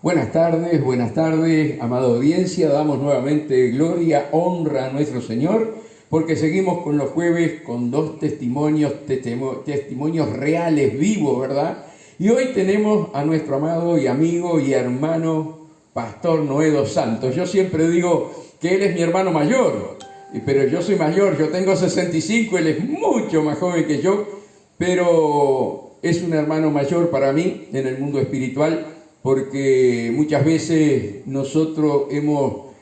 Buenas tardes, amada audiencia. Damos nuevamente gloria, honra a nuestro Señor, porque seguimos con los jueves con dos testimonios reales, vivos, ¿verdad? Y hoy tenemos a nuestro amado y amigo y hermano Pastor Noé dos Santos. Yo siempre digo que él es mi hermano mayor, pero yo soy mayor, yo tengo 65, él es mucho más joven que yo, pero es un hermano mayor para mí en el mundo espiritual, porque muchas veces nosotros hemos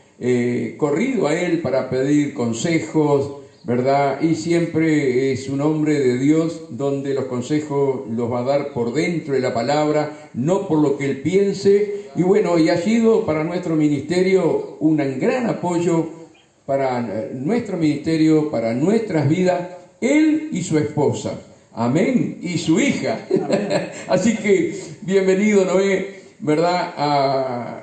corrido a él para pedir consejos, ¿verdad? Y siempre es un hombre de Dios donde los consejos los va a dar por dentro de la palabra, no por lo que él piense. Y bueno, y ha sido para nuestro ministerio un gran apoyo para nuestro ministerio, para nuestras vidas, él y su esposa. Amén. Y su hija. Amén. Así que bienvenido, Noé, ¿verdad? A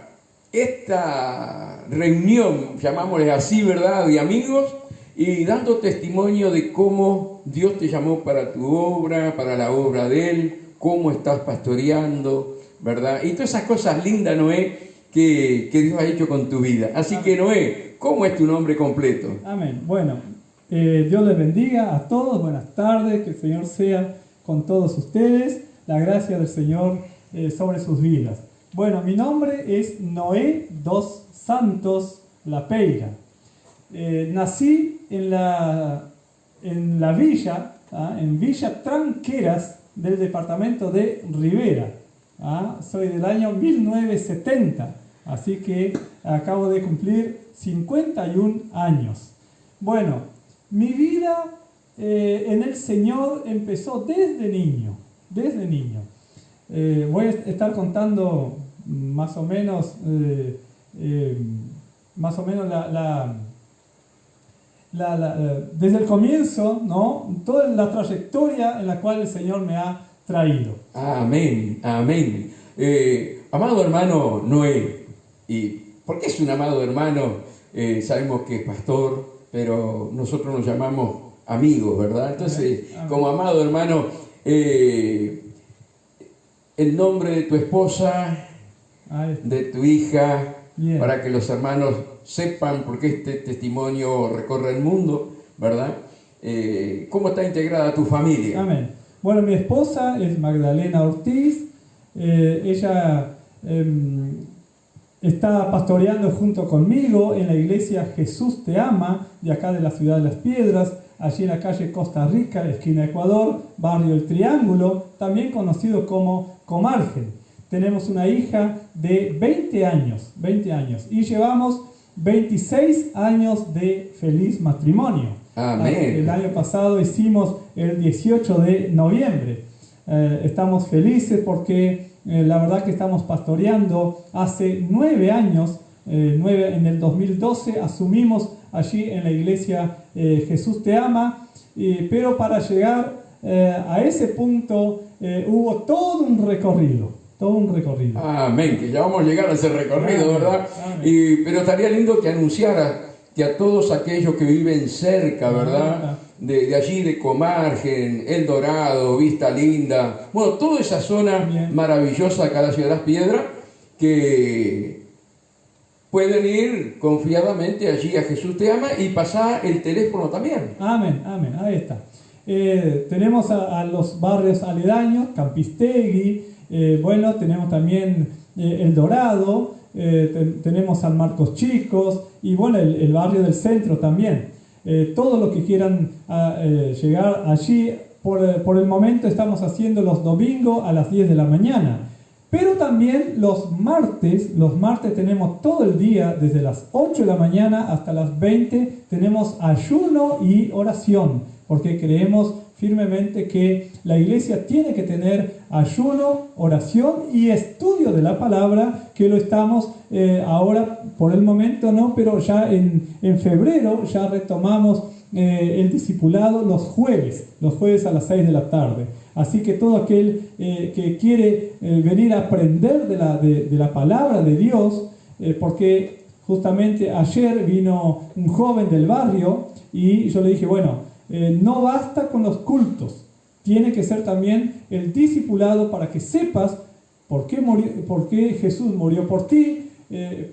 esta reunión, llamámosle así, ¿verdad? De amigos, y dando testimonio de cómo Dios te llamó para tu obra, para la obra de Él, cómo estás pastoreando, ¿verdad? Y todas esas cosas lindas, Noé, que Dios ha hecho con tu vida. Así que, Noé, ¿cómo es tu nombre completo? Amén. Bueno, Dios les bendiga a todos, buenas tardes, que el Señor sea con todos ustedes, la gracia del Señor sobre sus vidas. Bueno, mi nombre es Noé dos Santos Lapeira. Nací en la villa, en Villa Tranqueras del departamento de Rivera. Soy del año 1970, así que acabo de cumplir 51 años. Bueno, mi vida en el Señor empezó desde niño. Voy a estar contando más o menos desde el comienzo, ¿no? Toda la trayectoria en la cual el Señor me ha traído. Amén, amén. Amado hermano Noé, ¿y por qué es un amado hermano? Sabemos que es pastor, pero nosotros nos llamamos amigos, ¿verdad? Entonces, amén. Como amado hermano, el nombre de tu esposa, de tu hija, bien, para que los hermanos sepan por qué este testimonio recorre el mundo, ¿verdad? ¿Cómo está integrada tu familia? Amén. Bueno, mi esposa es Magdalena Ortiz. Ella está pastoreando junto conmigo en la iglesia Jesús Te Ama, de acá de la ciudad de Las Piedras, allí en la calle Costa Rica, esquina Ecuador, barrio El Triángulo, también conocido como Comargen. Tenemos una hija de 20 años y llevamos 26 años de feliz matrimonio. Amén. El año pasado hicimos el 18 de noviembre. Estamos felices porque la verdad que estamos pastoreando hace 9 años. En el 2012 asumimos allí en la iglesia Jesús Te Ama, pero para llegar a ese punto hubo todo un recorrido. Amén, que ya vamos a llegar a ese recorrido, amén, ¿verdad? Amén. Pero estaría lindo que anunciara que a todos aquellos que viven cerca, ¿verdad? De allí, de Comargen, El Dorado, Vista Linda, bueno, toda esa zona bien maravillosa acá de la ciudad de Las Piedras, que pueden ir confiadamente allí a Jesús Te Ama y pasar el teléfono también. Amén, ahí está. Tenemos a los barrios aledaños, Campistegui, tenemos también El Dorado, tenemos San Marcos Chicos y bueno, el barrio del centro también. Todos los que quieran llegar allí, por el momento estamos haciendo los domingos a las 10 de la mañana. Pero también los martes tenemos todo el día, desde las 8 de la mañana hasta las 20, tenemos ayuno y oración, porque creemos firmemente que la iglesia tiene que tener ayuno, oración y estudio de la palabra, que lo estamos ahora por el momento no, pero ya en febrero ya retomamos el discipulado los jueves a las 6 de la tarde. Así que todo aquel que quiere venir a aprender de la palabra de Dios, porque justamente ayer vino un joven del barrio y yo le dije, bueno, no basta con los cultos, tiene que ser también el discipulado para que sepas por qué Jesús murió por ti,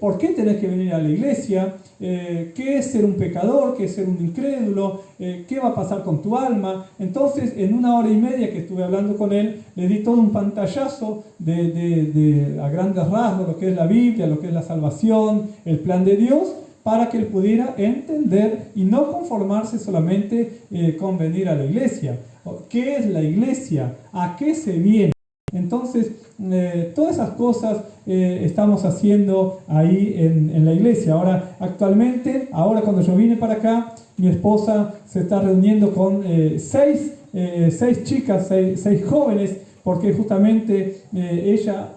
por qué tenés que venir a la iglesia, qué es ser un pecador, qué es ser un incrédulo, qué va a pasar con tu alma. Entonces, en 1 hora y media que estuve hablando con él, le di todo un pantallazo a grandes rasgos lo que es la Biblia, lo que es la salvación, el plan de Dios, para que él pudiera entender y no conformarse solamente con venir a la iglesia. ¿Qué es la iglesia? ¿A qué se viene? Entonces, todas esas cosas estamos haciendo ahí en la iglesia. Ahora, actualmente, cuando yo vine para acá, mi esposa se está reuniendo con seis chicas, seis jóvenes, porque justamente ella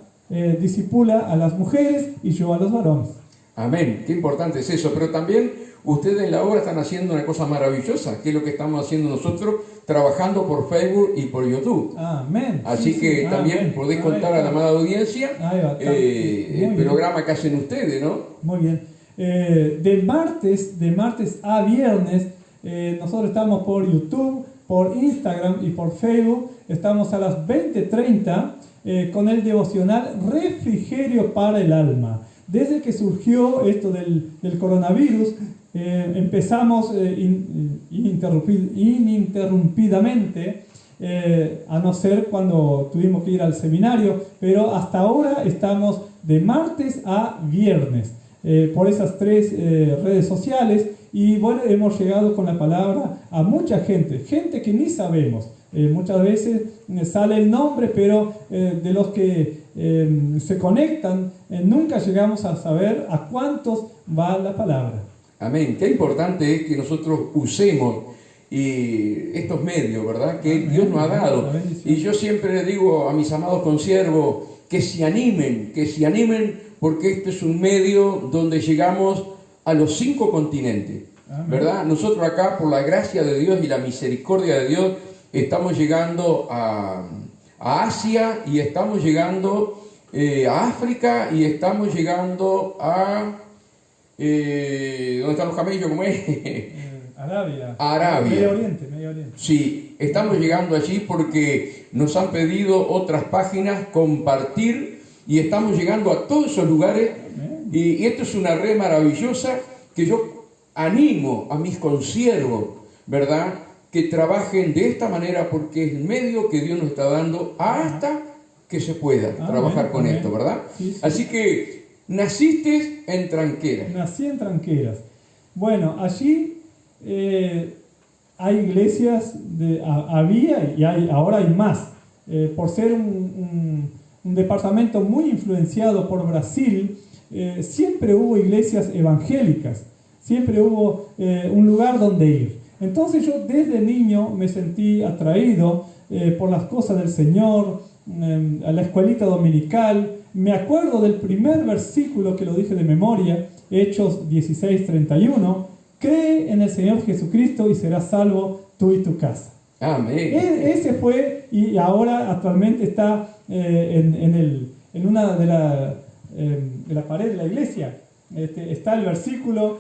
discipula a las mujeres y yo a los varones. Amén, qué importante es eso, pero también ustedes en la obra están haciendo una cosa maravillosa, que es lo que estamos haciendo nosotros, trabajando por Facebook y por YouTube. Amén. Así sí, que sí. también Amén. podés contar a la amada audiencia el bien. programa que hacen ustedes, ¿no? Muy bien. De martes a viernes, nosotros estamos por YouTube, por Instagram y por Facebook. Estamos a las 20:30 con el devocional Refrigerio para el Alma. Desde que surgió esto del coronavirus, empezamos ininterrumpidamente, a no ser cuando tuvimos que ir al seminario, pero hasta ahora estamos de martes a viernes por esas 3 redes sociales. Y bueno, hemos llegado con la palabra a mucha gente que ni sabemos. Muchas veces sale el nombre, pero de los que se conectan, nunca llegamos a saber a cuántos va la palabra. Amén. Qué importante es que nosotros usemos estos medios, ¿verdad? Que Amén. Dios nos ha dado. Y yo siempre le digo a mis amados consiervos que se animen, porque este es un medio donde llegamos a los 5 continentes, Amén. ¿verdad? Nosotros acá, por la gracia de Dios y la misericordia de Dios, estamos llegando a Asia y estamos llegando a África y estamos llegando a... ¿dónde están los camellos? ¿Cómo es? Arabia. Medio Oriente. Sí, estamos llegando allí porque nos han pedido otras páginas compartir y estamos llegando a todos esos lugares. Y esto es una red maravillosa que yo animo a mis consiervos, ¿verdad?, que trabajen de esta manera porque es el medio que Dios nos está dando hasta que se pueda trabajar con esto, ¿verdad? Sí. Así que naciste en Tranqueras. Nací en Tranqueras. Bueno, allí hay iglesias, había y ahora hay más. Por ser un departamento muy influenciado por Brasil, siempre hubo iglesias evangélicas, siempre hubo un lugar donde ir. Entonces yo desde niño me sentí atraído por las cosas del Señor, a la escuelita dominical. Me acuerdo del primer versículo que lo dije de memoria, Hechos 16:31, cree en el Señor Jesucristo y serás salvo tú y tu casa. Amén. Ese fue, y ahora actualmente está en una de la pared de la iglesia. Está el versículo,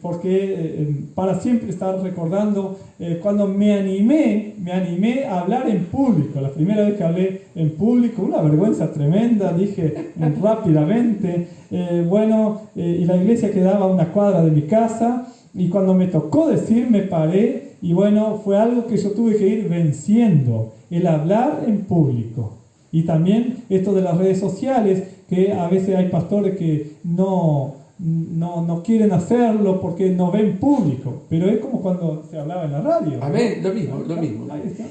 porque para siempre estar recordando cuando me animé a hablar en público. La primera vez que hablé en público, una vergüenza tremenda, dije rápidamente, y la iglesia quedaba a 1 cuadra de mi casa, y cuando me tocó decir, me paré, y bueno, fue algo que yo tuve que ir venciendo, el hablar en público. Y también esto de las redes sociales, que a veces hay pastores que no quieren hacerlo porque no ven público, pero es como cuando se hablaba en la radio. Amén, lo mismo.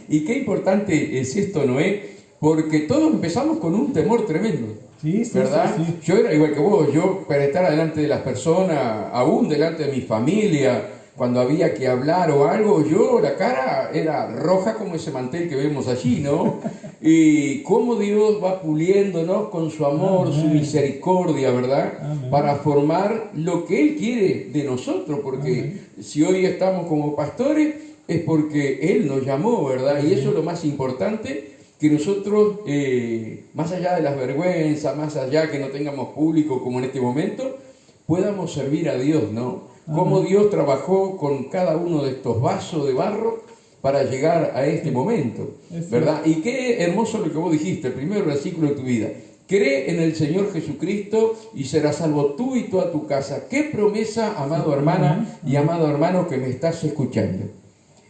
Y qué importante es esto, Noé, porque todos empezamos con un temor tremendo. Sí, ¿verdad? Sí. Yo era igual que vos, yo para estar delante de las personas, aún delante de mi familia, cuando había que hablar o algo, yo la cara era roja como ese mantel que vemos allí, ¿no? Y cómo Dios va puliéndonos con su amor, su misericordia, ¿verdad? Amén. Para formar lo que Él quiere de nosotros, porque si hoy estamos como pastores es porque Él nos llamó, ¿verdad? Y eso es lo más importante, que nosotros, más allá de las vergüenzas, más allá que no tengamos público como en este momento, podamos servir a Dios, ¿no? Cómo Dios trabajó con cada uno de estos vasos de barro para llegar a este momento, ¿verdad? Y qué hermoso lo que vos dijiste, el primer versículo de tu vida. Cree en el Señor Jesucristo y serás salvo tú y toda tu casa. Qué promesa, amado hermana y amado hermano que me estás escuchando.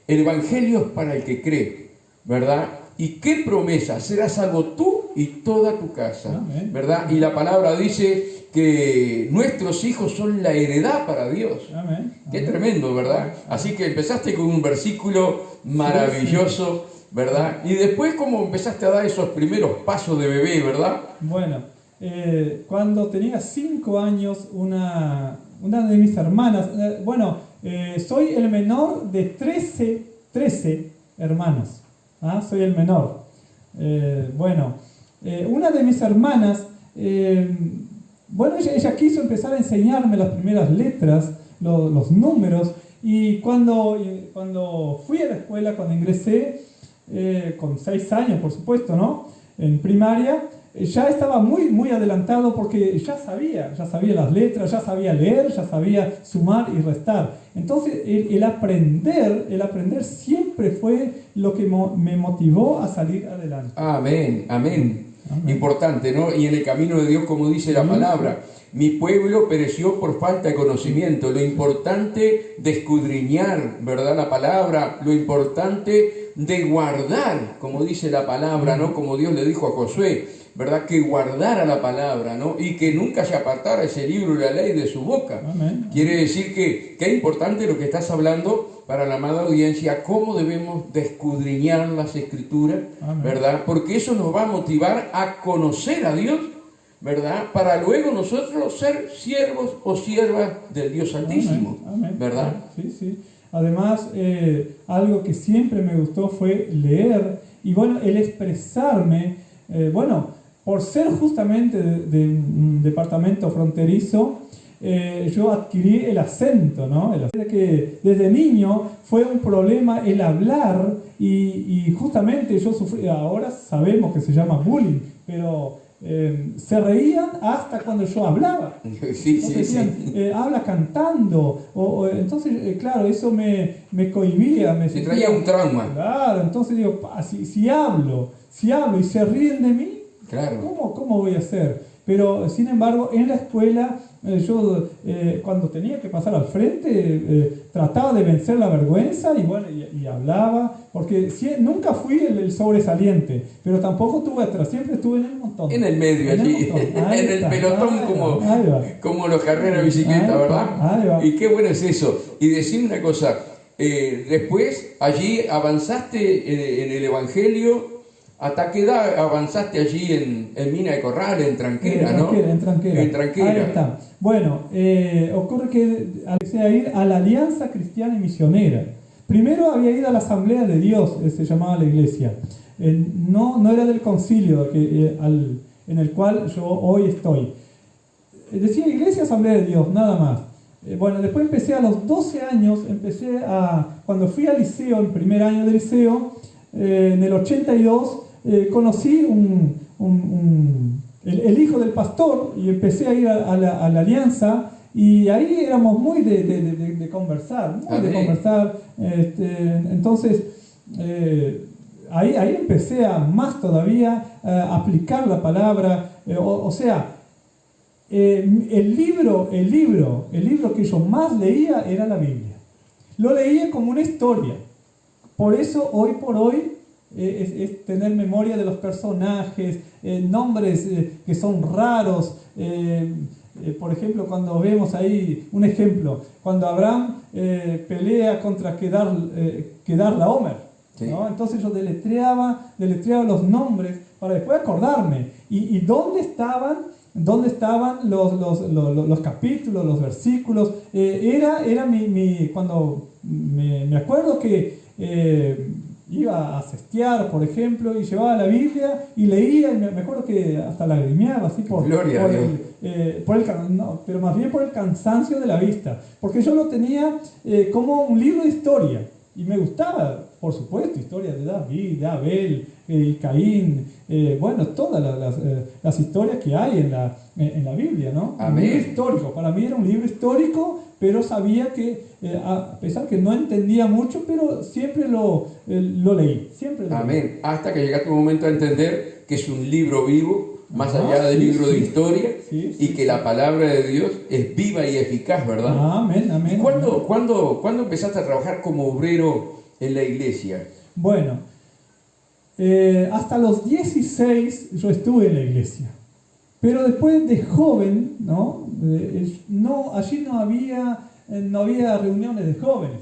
El Evangelio es para el que cree, ¿verdad? Y qué promesa, serás salvo tú y toda tu casa, ¿verdad? Y la palabra dice que nuestros hijos son la heredad para Dios. Qué tremendo, ¿verdad? Así que empezaste con un versículo maravilloso, ¿verdad? Y después, ¿cómo empezaste a dar esos primeros pasos de bebé, verdad? Bueno, cuando tenía 5 años, una de mis hermanas, soy el menor de 13 hermanos, soy el menor. Una de mis hermanas, ella quiso empezar a enseñarme las primeras letras, los números, y cuando fui a la escuela, cuando ingresé, con 6 años, por supuesto, ¿no? En primaria, ya estaba muy adelantado porque ya sabía las letras, ya sabía leer, ya sabía sumar y restar. Entonces, el aprender siempre fue lo que me motivó a salir adelante. Amén, amén. Importante, ¿no? Y en el camino de Dios, como dice la palabra, mi pueblo pereció por falta de conocimiento. Lo importante de escudriñar, ¿verdad? La palabra, lo importante de guardar, como dice la palabra, ¿no? Como Dios le dijo a Josué, ¿verdad? Que guardara la palabra, ¿no? Y que nunca se apartara ese libro de la ley de su boca. Amén. Quiere decir que es importante lo que estás hablando para la amada audiencia, cómo debemos de escudriñar las Escrituras, ¿verdad? Porque eso nos va a motivar a conocer a Dios, ¿verdad? Para luego nosotros ser siervos o siervas del Dios Altísimo, ¿verdad? Sí. Además, algo que siempre me gustó fue leer y el expresarme, por ser justamente de un departamento fronterizo, yo adquirí el acento, ¿no? Que desde niño fue un problema el hablar y justamente yo sufrí, ahora sabemos que se llama bullying, pero se reían hasta cuando yo hablaba. Sí. Decían, habla cantando, entonces, claro, eso me cohibía. Se traía un trauma. Claro, entonces digo, si hablo y se ríen de mí, claro. ¿Cómo voy a hacer? Pero, sin embargo, en la escuela, yo cuando tenía que pasar al frente, trataba de vencer la vergüenza y hablaba, porque nunca fui el sobresaliente, pero tampoco estuve atrás, siempre estuve en el montón. En el medio, allí, en el pelotón, como los carreras de bicicleta, ¿verdad? Y qué bueno es eso. Y decime una cosa, después allí avanzaste en el Evangelio. ¿Hasta qué edad avanzaste allí en Mina de Corral, en Tranquera, ¿no? En Tranquera. Ahí está. Bueno, ocurre que empecé a ir a la Alianza Cristiana y Misionera. Primero había ido a la Asamblea de Dios, se llamaba la iglesia. No era del concilio en el cual yo hoy estoy. Decía Iglesia Asamblea de Dios, nada más. Después empecé a los 12 años, cuando fui al liceo, el primer año del liceo, en el 82, conocí el hijo del pastor y empecé a ir a la alianza y ahí éramos muy de conversar, entonces ahí empecé a más todavía aplicar la palabra, el libro que yo más leía era la Biblia. Lo leía como una historia. Por eso, hoy por hoy, es tener memoria de los personajes, nombres que son raros. Por ejemplo, cuando vemos ahí un ejemplo, cuando Abraham pelea contra Kedar-Laomer, ¿no? Entonces yo deletreaba los nombres para después acordarme. ¿Y dónde estaban los capítulos, los versículos? Cuando me acuerdo que iba a cestear, por ejemplo, y llevaba la Biblia y leía, y me acuerdo que hasta lagrimeaba así pero más bien por el cansancio de la vista, porque yo lo tenía como un libro de historia y me gustaba. por supuesto, historias de David, de Abel, Caín, bueno, todas las historias que hay en la Biblia, ¿no? Amén. Un libro histórico, para mí era un libro histórico, pero sabía que, a pesar que no entendía mucho, pero siempre lo leí, siempre lo leí. Amén. Hasta que llegaste un momento a entender que es un libro vivo, más allá del libro de historia, y que la palabra de Dios es viva y eficaz, ¿verdad? Amén, amén. ¿Y cuándo empezaste a trabajar como obrero en la iglesia? Bueno, hasta los 16 yo estuve en la iglesia, pero después de joven, allí no había reuniones de jóvenes,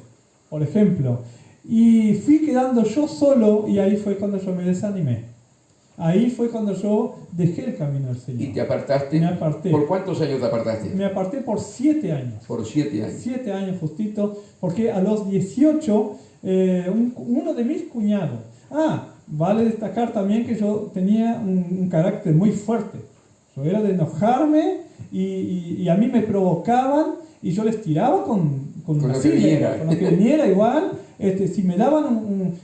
por ejemplo, y fui quedando yo solo, y ahí fue cuando yo me desanimé. Ahí fue cuando yo dejé el camino del Señor. ¿Y te apartaste? Me aparté. ¿Por cuántos años te apartaste? Me aparté por 7 años. Por 7 años. 7 años justito, porque a los 18, uno de mis cuñados, vale destacar también que yo tenía un carácter muy fuerte. Yo era de enojarme y a mí me provocaban y yo les tiraba con una silla, con lo que viniera igual. Si me daban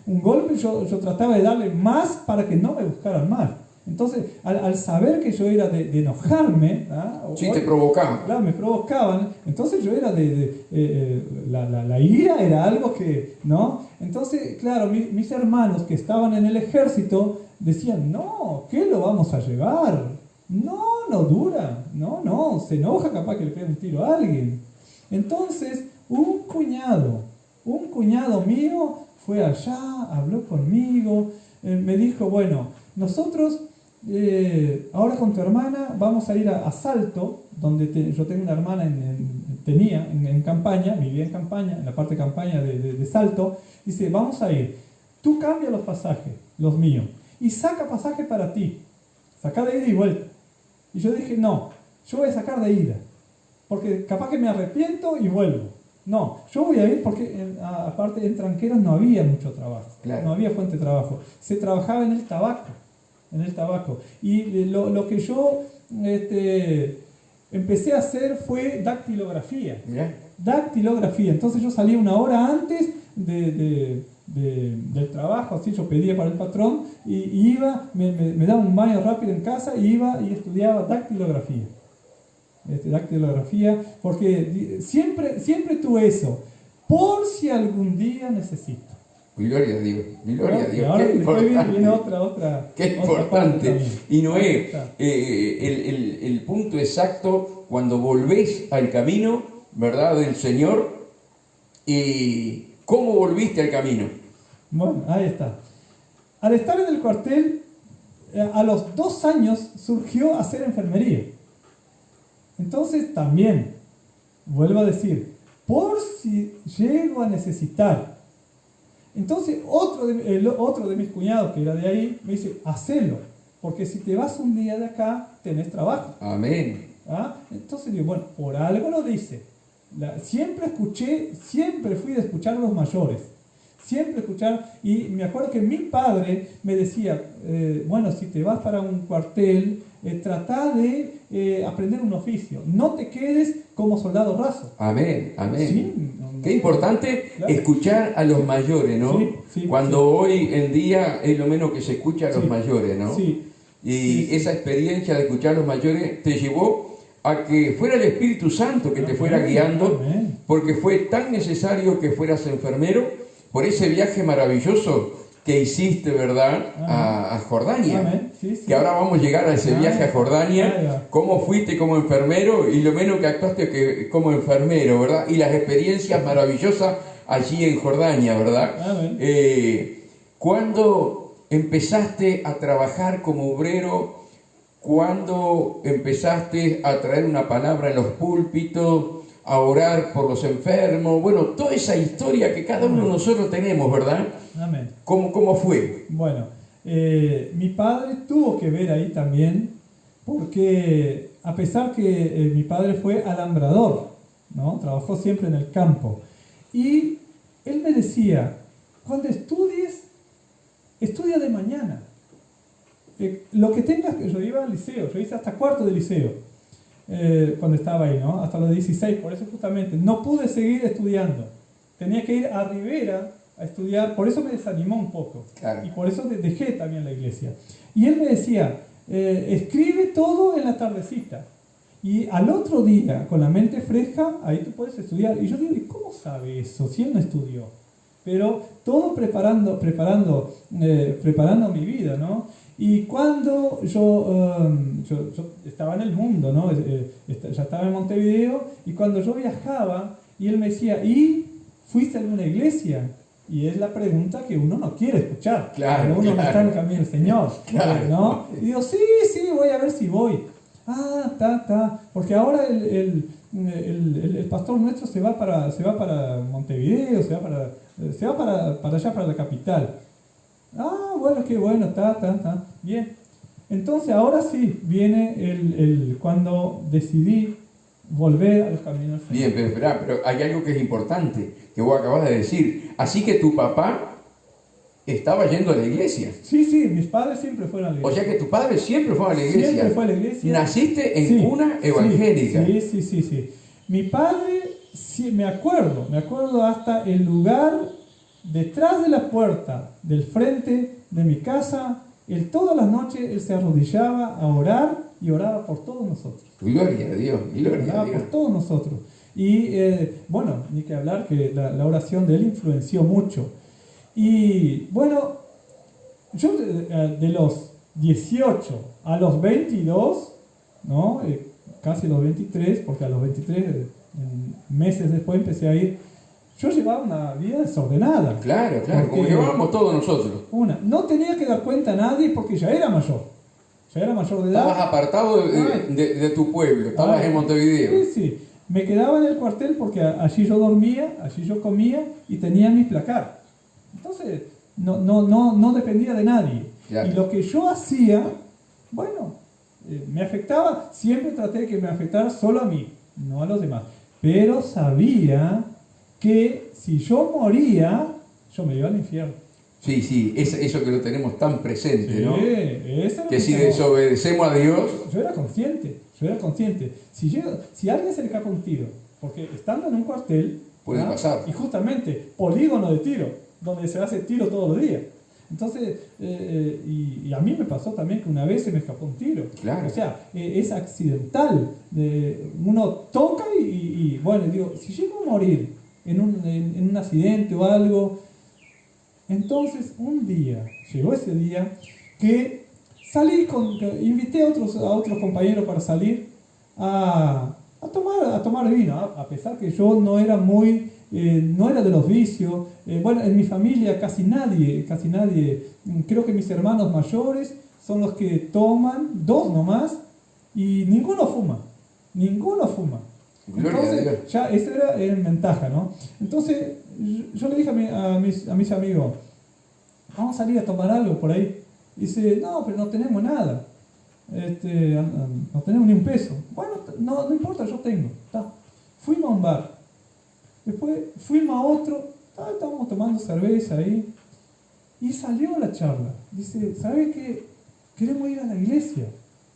un golpe, yo trataba de darle más para que no me buscaran más. Entonces, al saber que yo era de enojarme, sí, te provocaban. Claro, me provocaban. Entonces yo era la ira era algo que, ¿no? Entonces, claro, mis hermanos que estaban en el ejército decían, no, ¿qué lo vamos a llevar? No dura, no, se enoja, capaz que le pega un tiro a alguien. Entonces, un cuñado mío fue allá, habló conmigo, me dijo, bueno, nosotros ahora con tu hermana vamos a ir a Salto, donde yo tengo una hermana en Campaña, vivía en Campaña, en la parte de Campaña de Salto. Dice, vamos a ir, tú cambia los pasajes, los míos, y saca pasaje para ti, saca de ida y vuelta. Y yo dije, no, yo voy a sacar de ida, porque capaz que me arrepiento y vuelvo. No, yo voy a ir porque aparte en Tranqueros no había mucho trabajo, claro. No había fuente de trabajo, se trabajaba en el tabaco. Y lo que yo empecé a hacer fue dactilografía. ¿Mirá? Dactilografía, entonces yo salía 1 hora antes del trabajo, así yo pedía para el patrón y iba, me daba un baño rápido en casa y iba y estudiaba dactilografía. Dactilografía, porque siempre tuve eso, por si algún día necesito. Gloria a Dios, gloria a Dios. Ahora qué importante. viene otra qué importante. Y Noé, el punto exacto cuando volvés al camino, ¿verdad?, del Señor, y ¿cómo volviste al camino? Bueno, ahí está. Al estar en el cuartel, a los 2 años surgió hacer enfermería. Entonces también, vuelvo a decir, por si llego a necesitar. Entonces otro de mis cuñados que era de ahí me dice, hacelo, porque si te vas un día de acá, tenés trabajo. Amén. Entonces digo, bueno, por algo lo dice. Siempre fui de escuchar a los mayores. Siempre escuchar, y me acuerdo que mi padre me decía, bueno, si te vas para un cuartel, trata de aprender un oficio, no te quedes como soldado raso. Amén, amén. Sí, qué importante, claro, escuchar a los mayores, ¿no? Sí, cuando hoy en día es lo menos que se escucha a los mayores, ¿no? Sí. Y esa experiencia de escuchar a los mayores te llevó a que fuera el Espíritu Santo que te fuera guiando, porque fue tan necesario que fueras enfermero por ese viaje maravilloso que hiciste, ¿verdad?, a Jordania. Que ahora vamos a llegar a ese viaje a Jordania, cómo fuiste como enfermero y lo menos que actuaste como enfermero, ¿verdad? Y las experiencias maravillosas allí en Jordania, ¿verdad? ¿Cuándo empezaste a trabajar como obrero? ¿Cuándo empezaste a traer una palabra en los púlpitos, a orar por los enfermos? Bueno, toda esa historia que cada uno de nosotros tenemos, ¿verdad? Amén. ¿Cómo fue? Bueno, mi padre tuvo que ver ahí también, porque a pesar que mi padre fue alambrador, ¿no? Trabajó siempre en el campo. Y él me decía, cuando estudies, estudia de mañana. Lo que tengas, yo iba al liceo, yo hice hasta 4º de liceo, cuando estaba ahí, ¿no? Hasta los 16, por eso justamente no pude seguir estudiando. Tenía que ir a Rivera a estudiar, por eso me desanimó un poco. Claro. Y por eso dejé también la iglesia. Y él me decía, escribe todo en la tardecita. Y al otro día, con la mente fresca, ahí tú puedes estudiar. Y yo digo, ¿y cómo sabe eso si él no estudió? Pero todo preparando mi vida, ¿no? Y cuando yo estaba en el mundo, ¿no? Ya estaba en Montevideo, y cuando yo viajaba, y él me decía, ¿y fuiste a alguna iglesia? Y es la pregunta que uno no quiere escuchar, Claro, pero uno claro. no está en el camino del Señor, Claro. ¿no? Y digo, sí, voy a ver si voy. Porque ahora el pastor nuestro se va para Montevideo, se va para allá, para la capital. Ah, bueno, qué bueno, bien. Entonces ahora sí viene cuando decidí volver a los caminos del Señor. Bien, pero espera, pero hay algo que es importante, que vos acabas de decir. Así que tu papá estaba yendo a la iglesia. Sí, mis padres siempre fueron a la O iglesia. sea que tu padre siempre fue a la iglesia. Siempre fue a la iglesia. Naciste en Sí, cuna evangélica. Sí. Mi padre, sí, me acuerdo hasta el lugar detrás de la puerta del frente de mi casa. Todas las noches él se arrodillaba a orar y oraba por todos nosotros. Gloria a Dios, gloria a Oraba Dios. por todos nosotros. Y bueno, ni que hablar que la oración de él influenció mucho. Y bueno, yo de los 18 a los 22, ¿no? Casi los 23, porque a los 23 meses después empecé a ir, yo llevaba una vida desordenada. Claro, como Porque llevábamos todos nosotros. no tenía que dar cuenta a nadie porque ya era mayor. Ya era mayor de edad. Estabas apartado de tu pueblo, estabas en Montevideo. Sí. Me quedaba en el cuartel porque allí yo dormía, allí yo comía y tenía mi placar. Entonces, no dependía de nadie. Claro. Y lo que yo hacía, bueno, me afectaba, siempre traté de que me afectara solo a mí, no a los demás. Pero sabía que si yo moría, yo me iba al infierno. Sí, eso que lo tenemos tan presente, Sí, ¿no? eso Que si desobedecemos a Dios, yo era consciente. Si a alguien se le escapa un tiro, porque estando en un cuartel, puede pasar. y justamente polígono de tiro, donde se hace tiro todos los días. Entonces, y a mí me pasó también que una vez se me escapó un tiro. Claro. O sea, es accidental. Uno toca y bueno, digo, si llego a morir en un accidente o algo, entonces llegó ese día que invité a otros compañeros para salir a tomar vino, a pesar que yo no era de los vicios. Bueno, en mi familia casi nadie, creo que mis hermanos mayores son los que toman, 2 nomás, y ninguno fuma. Gloria a Dios. Entonces, ya esa era en ventaja, ¿no? Entonces, yo le dije a mis amigos, vamos a salir a tomar algo por ahí. Dice, no, pero no tenemos nada. No tenemos ni un peso. Bueno, no importa, yo tengo. Fuimos a un bar. Después fuimos a otro. Estábamos tomando cerveza ahí. Y salió la charla. Dice, ¿sabes qué? Queremos ir a la iglesia.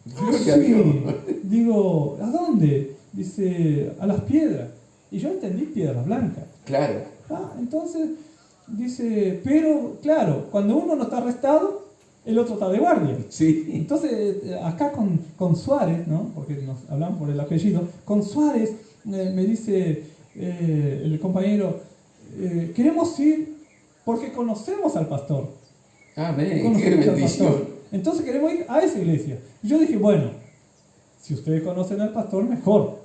Gloria a Dios. Digo, ¿a dónde? Dice, a Las Piedras. Y yo entendí Piedras Blancas. Claro. Entonces, dice, pero claro, cuando uno no está arrestado, el otro está de guardia. Sí. Entonces, acá con Suárez, ¿no? Porque nos hablamos por el apellido, con Suárez me dice el compañero, queremos ir porque conocemos al pastor. Amén, qué bendición. Entonces queremos ir a esa iglesia. Y yo dije, bueno, si ustedes conocen al pastor, mejor.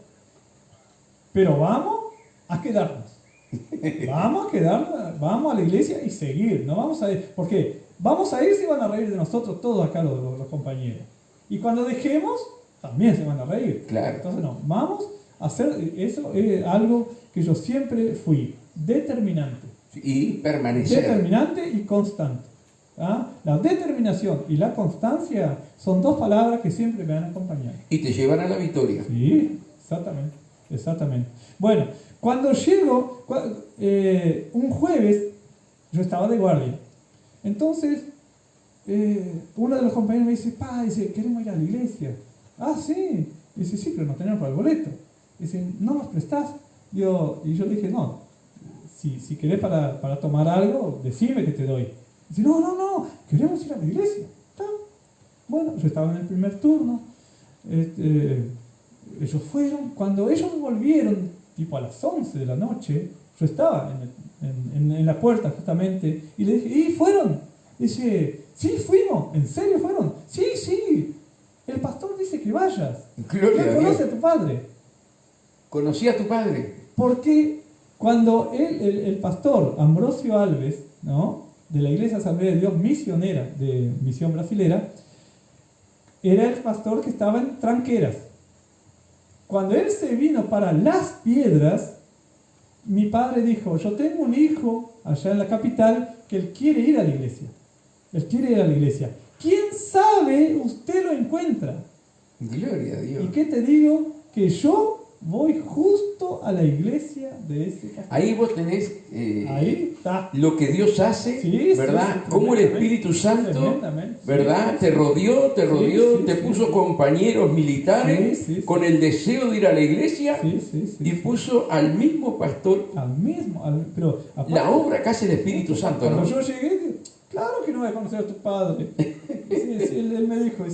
Pero vamos a quedarnos. Vamos a la iglesia y seguir. No vamos a ir, porque vamos a ir si van a reír de nosotros todos acá los compañeros. Y cuando dejemos, también se van a reír. Claro. Entonces no, vamos a hacer eso. Es algo que yo siempre fui determinante. Y permanecer. Determinante y constante. La determinación y la constancia son 2 palabras que siempre me han acompañado. Y te llevan a la victoria. Sí, exactamente. Bueno, cuando llego, un jueves, yo estaba de guardia. Entonces, uno de los compañeros me dice, dice, queremos ir a la iglesia. Sí. Dice, sí, pero no tenemos para el boleto. Dice, ¿no nos prestás? Y yo le dije, no, si querés para tomar algo, decime que te doy. Dice, no, queremos ir a la iglesia. ¿Está? Bueno, yo estaba en el primer turno. Ellos fueron. Cuando ellos volvieron, tipo a las 11 de la noche, yo estaba en la puerta justamente, y le dije, ¿y fueron? Dice, sí, fuimos. ¿En serio fueron? Sí. El pastor dice que vayas. Gloria Él a conoce Dios. a tu padre. Conocí a tu padre. Porque cuando el pastor Ambrosio Alves, ¿no?, de la Iglesia Asamblea de Dios Misionera, de Misión Brasilera, era el pastor que estaba en Tranqueras. Cuando él se vino para Las Piedras, mi padre dijo, yo tengo un hijo allá en la capital que él quiere ir a la iglesia. Él quiere ir a la iglesia. ¿Quién sabe? Usted lo encuentra. Gloria a Dios. ¿Y qué te digo? Que yo voy justo a la iglesia de ese pastor. Ahí vos tenés Ahí está. lo que Dios hace, Sí, ¿verdad? sí, Cómo el Espíritu Santo, tremendamente. ¿verdad? Sí, Te rodeó, sí, te sí, puso sí. compañeros militares Sí. con el deseo de ir a la iglesia Sí. y puso al mismo pastor. Pero aparte, La obra que hace el Espíritu Santo, cuando ¿no? yo llegué, claro que no voy a conocer a tu padre. Sí, él me dijo,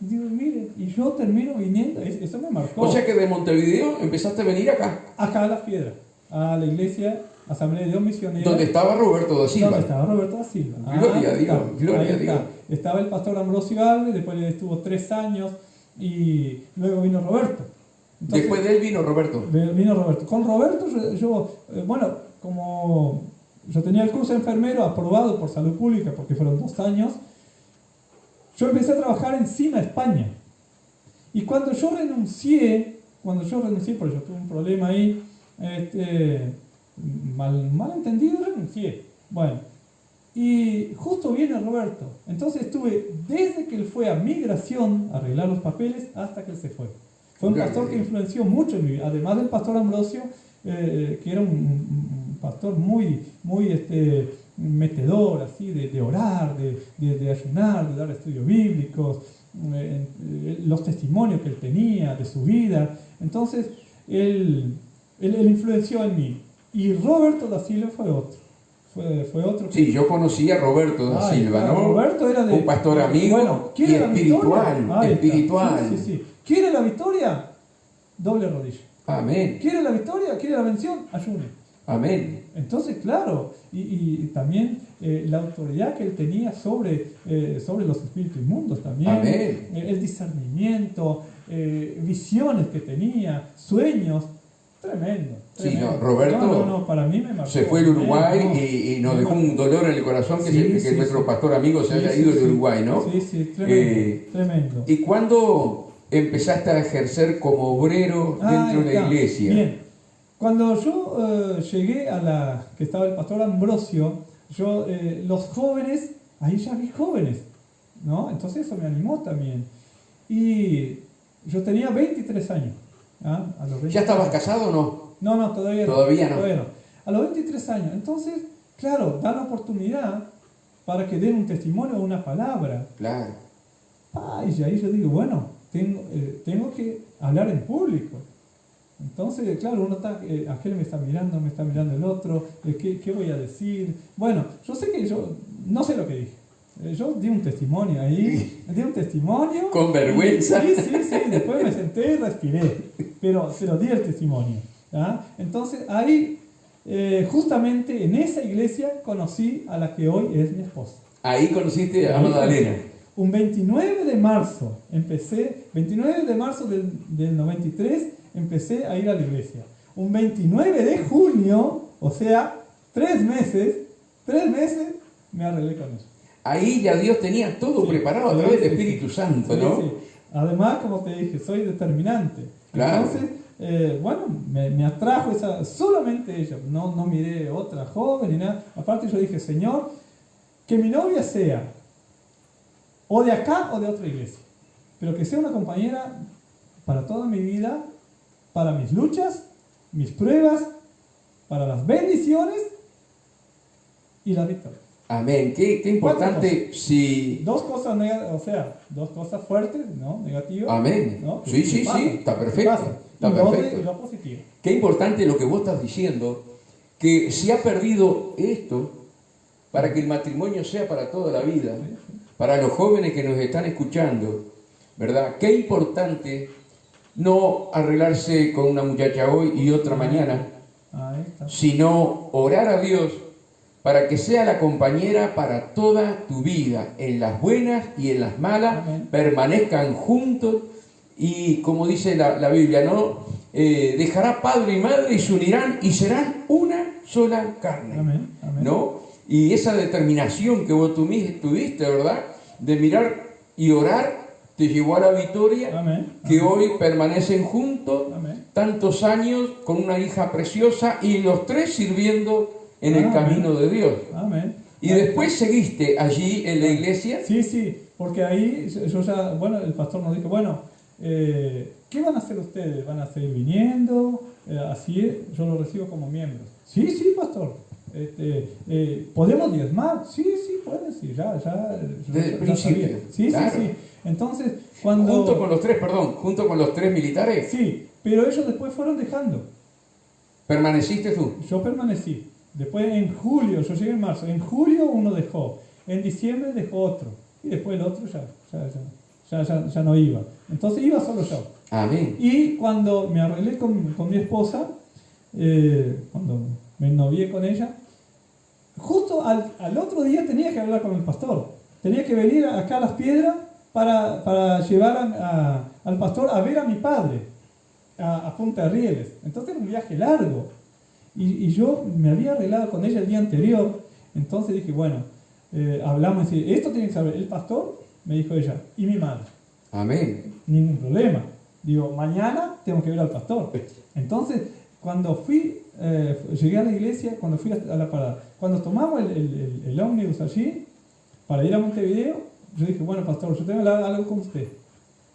digo, mire, y yo termino viniendo, eso me marcó. O sea que de Montevideo empezaste a venir acá, Acá a Las Piedras, a la iglesia Asamblea de Dios Misionera. donde estaba Roberto da Donde Silva. estaba Roberto da Silva. Gloria a Ahí Dios, está, gloria ahí a está. Dios. Estaba el pastor Ambrosio Alves, después él estuvo 3 años y luego vino Roberto. Entonces, Después de él vino Roberto. vino Roberto. Con Roberto bueno, como yo tenía el curso de enfermero aprobado por Salud Pública, porque fueron 2 años, yo empecé a trabajar en CIMA España. Y cuando yo renuncié, porque yo tuve un problema ahí, malentendido, renuncié. Bueno, y justo viene Roberto. Entonces estuve desde que él fue a migración a arreglar los papeles hasta que él se fue. Fue un pastor que influenció mucho en mi vida, además del pastor Ambrosio, que era un pastor muy metedor, así, de orar, de ayunar, de dar estudios bíblicos, los testimonios que él tenía de su vida. Entonces, él influenció en mí. Y Roberto da Silva fue otro. Fue otro. Sí, yo conocí a Roberto da Silva, ¿no? Roberto era un pastor amigo y ¿quiere la espiritual. victoria? Espiritual. Sí. ¿Quiere la victoria? Doble rodilla. Amén. ¿Quiere la victoria? ¿Quiere la bendición? Ayune. Amén. Entonces, claro, y también la autoridad que él tenía sobre los espíritus inmundos también. Amén. El discernimiento, visiones que tenía, sueños. Tremendo. Sí, no, Roberto No, para mí me marcó. se fue al Uruguay y nos dejó un dolor en el corazón que nuestro pastor amigo se haya ido del Uruguay, ¿no? Sí, tremendo. ¿Y cuándo empezaste a ejercer como obrero dentro de la iglesia? Bien, cuando yo llegué que estaba el pastor Ambrosio, los jóvenes, ahí ya vi jóvenes, ¿no? Entonces eso me animó también. Y yo tenía 23 años. A los 23 ¿Ya estabas casado o no? No, todavía no. Todavía no. A los 23 años. Entonces, claro, da la oportunidad para que den un testimonio o una palabra. Claro. Y ahí yo digo, bueno, tengo que hablar en público. Entonces, claro, uno está, aquel me está mirando el otro, ¿qué voy a decir? Bueno, yo sé que yo no sé lo que dije. Yo di un testimonio ahí, Con vergüenza. Sí, después me senté y respiré, pero se lo di el testimonio. ¿Ah? Entonces ahí, justamente en esa iglesia, conocí a la que hoy es mi esposa. Ahí conociste a Magdalena. Un 29 de marzo del 93, empecé a ir a la iglesia. Un 29 de junio, o sea, 3 meses, me arreglé con eso. Ahí ya Dios tenía todo preparado a través del Espíritu Santo, ¿no? Sí. Además, como te dije, soy determinante. Claro. Entonces, me atrajo solamente ella. No miré otra joven ni nada. Aparte yo dije, Señor, que mi novia sea o de acá o de otra iglesia, pero que sea una compañera para toda mi vida, para mis luchas, mis pruebas, para las bendiciones y las victorias. Amén. Qué importante si... Dos cosas fuertes, ¿no? Negativas. Amén. ¿no? Sí, está perfecto. Está y perfecto. lo positivo. Qué importante lo que vos estás diciendo, que se ha perdido esto para que el matrimonio sea para toda la vida, para los jóvenes que nos están escuchando, ¿verdad? Qué importante no arreglarse con una muchacha hoy y otra mañana, sino orar a Dios para que sea la compañera para toda tu vida, en las buenas y en las malas. Amén. Permanezcan juntos y, como dice la Biblia, ¿no? Dejará padre y madre y se unirán y serán una sola carne. Amén. Amén. ¿No? Y esa determinación que vos tuviste, ¿verdad? De mirar y orar, te llevó a la victoria. Amén. Que Amén. Hoy permanecen juntos. Amén. Tantos años con una hija preciosa y los tres sirviendo en el camino de Dios. Amén. Y después seguiste allí en la iglesia. Sí, sí, porque ahí yo ya, bueno, el pastor nos dijo, bueno, ¿qué van a hacer ustedes? ¿Van a seguir viniendo? Así yo lo recibo como miembro. Sí, sí, pastor. ¿Podemos diezmar? Sí, sí, pueden, sí, ya desde el principio. Sí, claro. Sí, sí. Entonces, cuando... Junto con los tres militares. Sí, pero ellos después fueron dejando. ¿Permaneciste tú? Yo permanecí. Después en julio, yo llegué en marzo, en julio uno dejó, en diciembre dejó otro, y después el otro ya no iba. Entonces iba solo yo. Amén. Y cuando me arreglé con mi esposa, cuando me ennovié con ella, justo al otro día tenía que hablar con el pastor. Tenía que venir acá a Las Piedras para llevar al pastor a ver a mi padre, a Punta de Rieles. Entonces era un viaje largo. Y yo me había arreglado con ella el día anterior, entonces dije, bueno, hablamos y esto tiene que saber el pastor, me dijo ella, y mi madre. Amén. Ningún problema. Digo, mañana tengo que ver al pastor. Entonces, cuando llegué a la iglesia, cuando fui a la parada, cuando tomamos el ómnibus allí, para ir a Montevideo, yo dije, bueno, pastor, yo tengo que hablar algo con usted.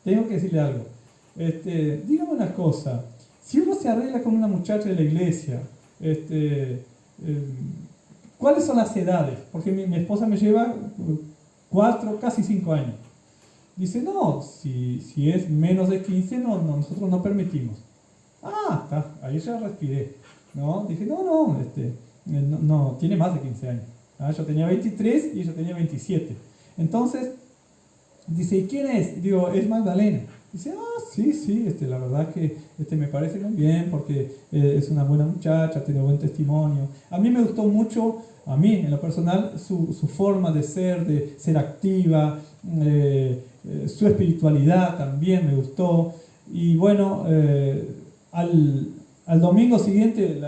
Tengo que decirle algo. Dígame una cosa, si uno se arregla con una muchacha de la iglesia, ¿cuáles son las edades? Porque mi esposa me lleva 4, casi 5 años. Dice, no, si es menos de 15, nosotros no permitimos. Está, ahí ya respiré. ¿No? Dije, no, tiene más de 15 años. Yo tenía 23 y ella tenía 27. Entonces, dice, ¿y quién es? Digo, es Magdalena. Dice, sí, la verdad que me parece muy bien porque es una buena muchacha, tiene buen testimonio. A mí me gustó mucho, a mí en lo personal, su forma de ser activa, su espiritualidad también me gustó. Y bueno, al domingo siguiente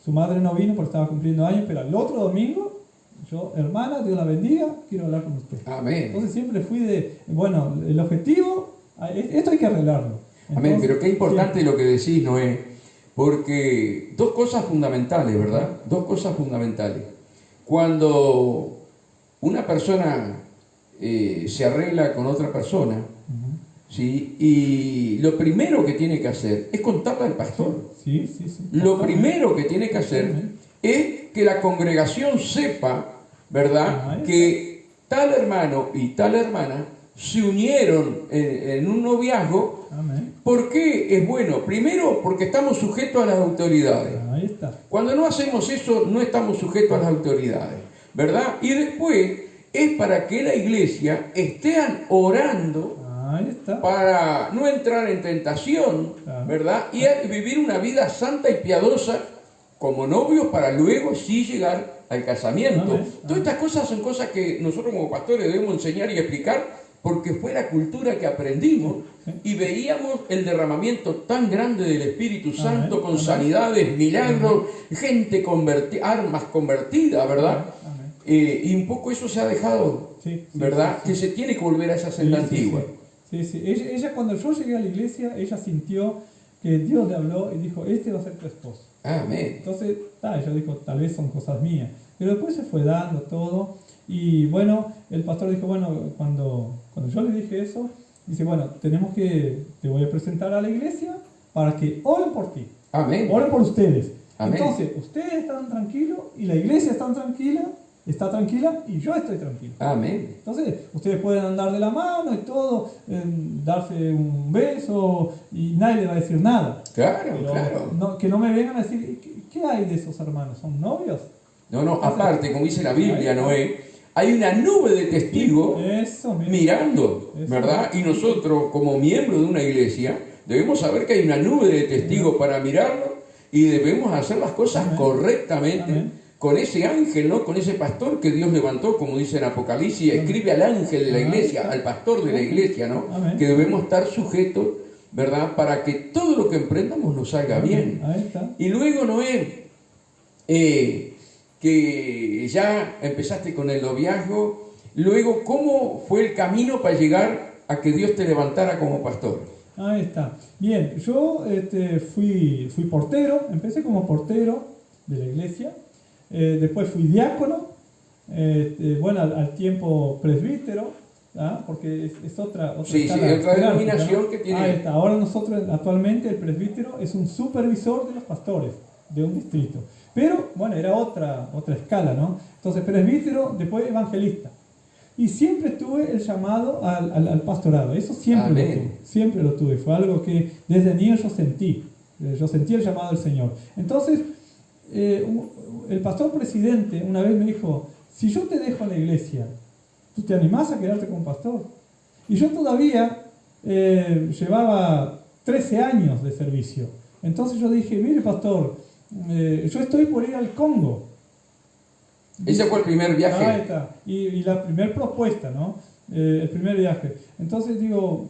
su madre no vino porque estaba cumpliendo años, pero al otro domingo, yo, hermana, Dios la bendiga, quiero hablar con usted. Amén. Entonces siempre fui el objetivo... Esto hay que arreglarlo. Entonces, amén, pero qué importante lo que decís, Noé, porque dos cosas fundamentales, ¿verdad? Dos cosas fundamentales. Cuando una persona se arregla con otra persona, ¿sí? Y lo primero que tiene que hacer es contarle al pastor. Sí. Lo primero que tiene que hacer es que la congregación sepa, ¿verdad? Que tal hermano y tal hermana se unieron en un noviazgo. Amén. ¿Por qué es bueno? Primero, porque estamos sujetos a las autoridades. Ahí está. Cuando no hacemos eso, no estamos sujetos a las autoridades, ¿verdad? Y después es para que la iglesia esté orando. Ahí está. Para no entrar en tentación, ¿verdad? Y vivir una vida santa y piadosa como novios para luego sí llegar al casamiento. Todas estas cosas son cosas que nosotros como pastores debemos enseñar y explicar, porque fue la cultura que aprendimos y veíamos el derramamiento tan grande del Espíritu Santo con sanidades, milagros, gente convertida, armas convertidas, ¿verdad? Y un poco eso se ha dejado, ¿verdad? Que se tiene que volver a esa senda antigua. Sí. Ella cuando yo llegué a la iglesia, ella sintió que Dios le habló y dijo, este va a ser tu esposo. Amén. Entonces, ella dijo, tal vez son cosas mías. Pero después se fue dando todo. Y bueno, el pastor dijo, bueno, cuando yo le dije eso, dice, bueno, te voy a presentar a la iglesia para que oren por ti. Amén. Oren por ustedes. Amén. Entonces, ustedes están tranquilos y la iglesia está tranquila y yo estoy tranquilo. Amén. Entonces, ustedes pueden andar de la mano y todo, darse un beso y nadie le va a decir nada. Claro. Que no me vengan a decir, ¿qué hay de esos hermanos? ¿Son novios? No, aparte, como dice la Biblia, Noé, hay una nube de testigos mirando, ¿verdad? Y nosotros, como miembros de una iglesia, debemos saber que hay una nube de testigos para mirarlo y debemos hacer las cosas correctamente con ese ángel, ¿no? Con ese pastor que Dios levantó, como dice en Apocalipsis, escribe al ángel de la iglesia, al pastor de la iglesia, ¿no? Que debemos estar sujetos, ¿verdad? Para que todo lo que emprendamos nos salga bien. Y luego, Noé, que ya empezaste con el noviazgo, luego, ¿cómo fue el camino para llegar a que Dios te levantara como pastor? Ahí está. Bien, yo fui portero, empecé como portero de la iglesia, después fui diácono, bueno, al tiempo presbítero, porque es otra denominación, ¿no? Que tiene. Ahí está. Ahora nosotros, actualmente, el presbítero es un supervisor de los pastores de un distrito. Pero, bueno, era otra escala, ¿no? Entonces, presbítero, después evangelista. Y siempre tuve el llamado al pastorado. Eso siempre lo tuve. Fue algo que desde niño yo sentí. Yo sentí el llamado del Señor. Entonces, el pastor presidente una vez me dijo, si yo te dejo en la iglesia, ¿tú te animás a quedarte como pastor? Y yo todavía llevaba 13 años de servicio. Entonces yo dije, mire pastor, yo estoy por ir al Congo. Ese fue el primer viaje. Ahí está. Y la primera propuesta, ¿no? El primer viaje. Entonces digo,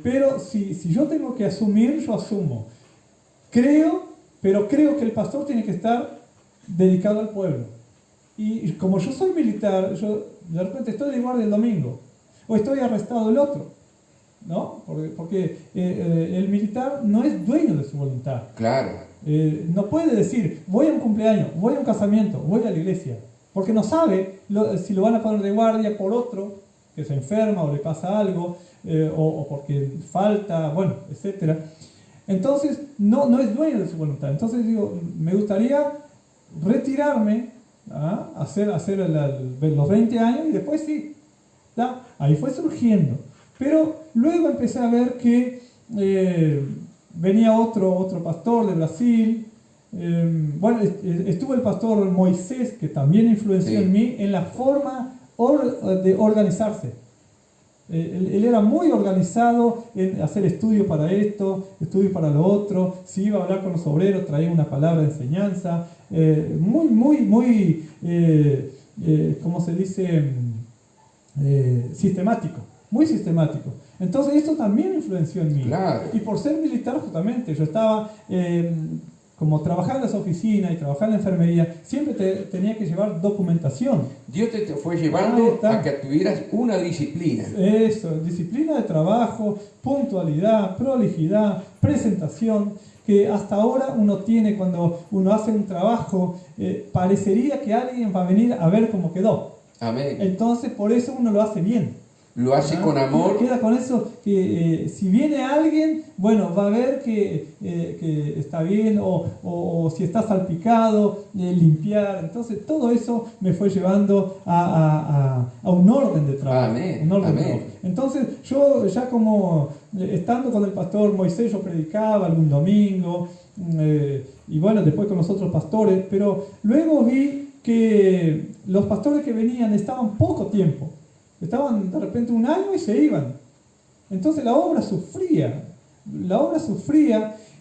pero si yo tengo que asumir, yo asumo. Pero creo que el pastor tiene que estar dedicado al pueblo. Y como yo soy militar, yo de repente estoy de guardia el domingo, o estoy arrestado el otro, ¿no? Porque el militar no es dueño de su voluntad. Claro. No puede decir, voy a un cumpleaños, voy a un casamiento, voy a la iglesia, porque no sabe si lo van a poner de guardia por otro que se enferma o le pasa algo, o porque falta, bueno, etc. Entonces, no es dueño de su voluntad. Entonces digo, me gustaría retirarme, hacer los 20 años y después sí, ahí fue surgiendo. Pero luego empecé a ver que venía otro pastor de Brasil. Bueno, estuvo el pastor Moisés, que también influenció en mí en la forma de organizarse. Él era muy organizado en hacer estudios para esto, estudios para lo otro. Si iba a hablar con los obreros, traía una palabra de enseñanza. Muy, ¿cómo se dice? Sistemático, muy sistemático. Entonces esto también influenció en mí. Claro. Y por ser militar justamente, yo estaba, como trabajaba en las oficinas y trabajaba en la enfermería, siempre tenía que llevar documentación. Dios te fue llevando a que tuvieras una disciplina. Eso, disciplina de trabajo, puntualidad, prolijidad, presentación, que hasta ahora uno tiene cuando uno hace un trabajo, parecería que alguien va a venir a ver cómo quedó. Amén. Entonces por eso uno lo hace bien. Lo hace con amor. Queda con eso que si viene alguien, bueno, va a ver que está bien, o si está salpicado, limpiar. Entonces todo eso me fue llevando a un orden de trabajo. Amén. Un orden de trabajo. Entonces yo ya como estando con el pastor Moisés, yo predicaba algún domingo, y bueno, después con los otros pastores, pero luego vi que los pastores que venían estaban poco tiempo. Estaban de repente un año y se iban. Entonces la obra sufría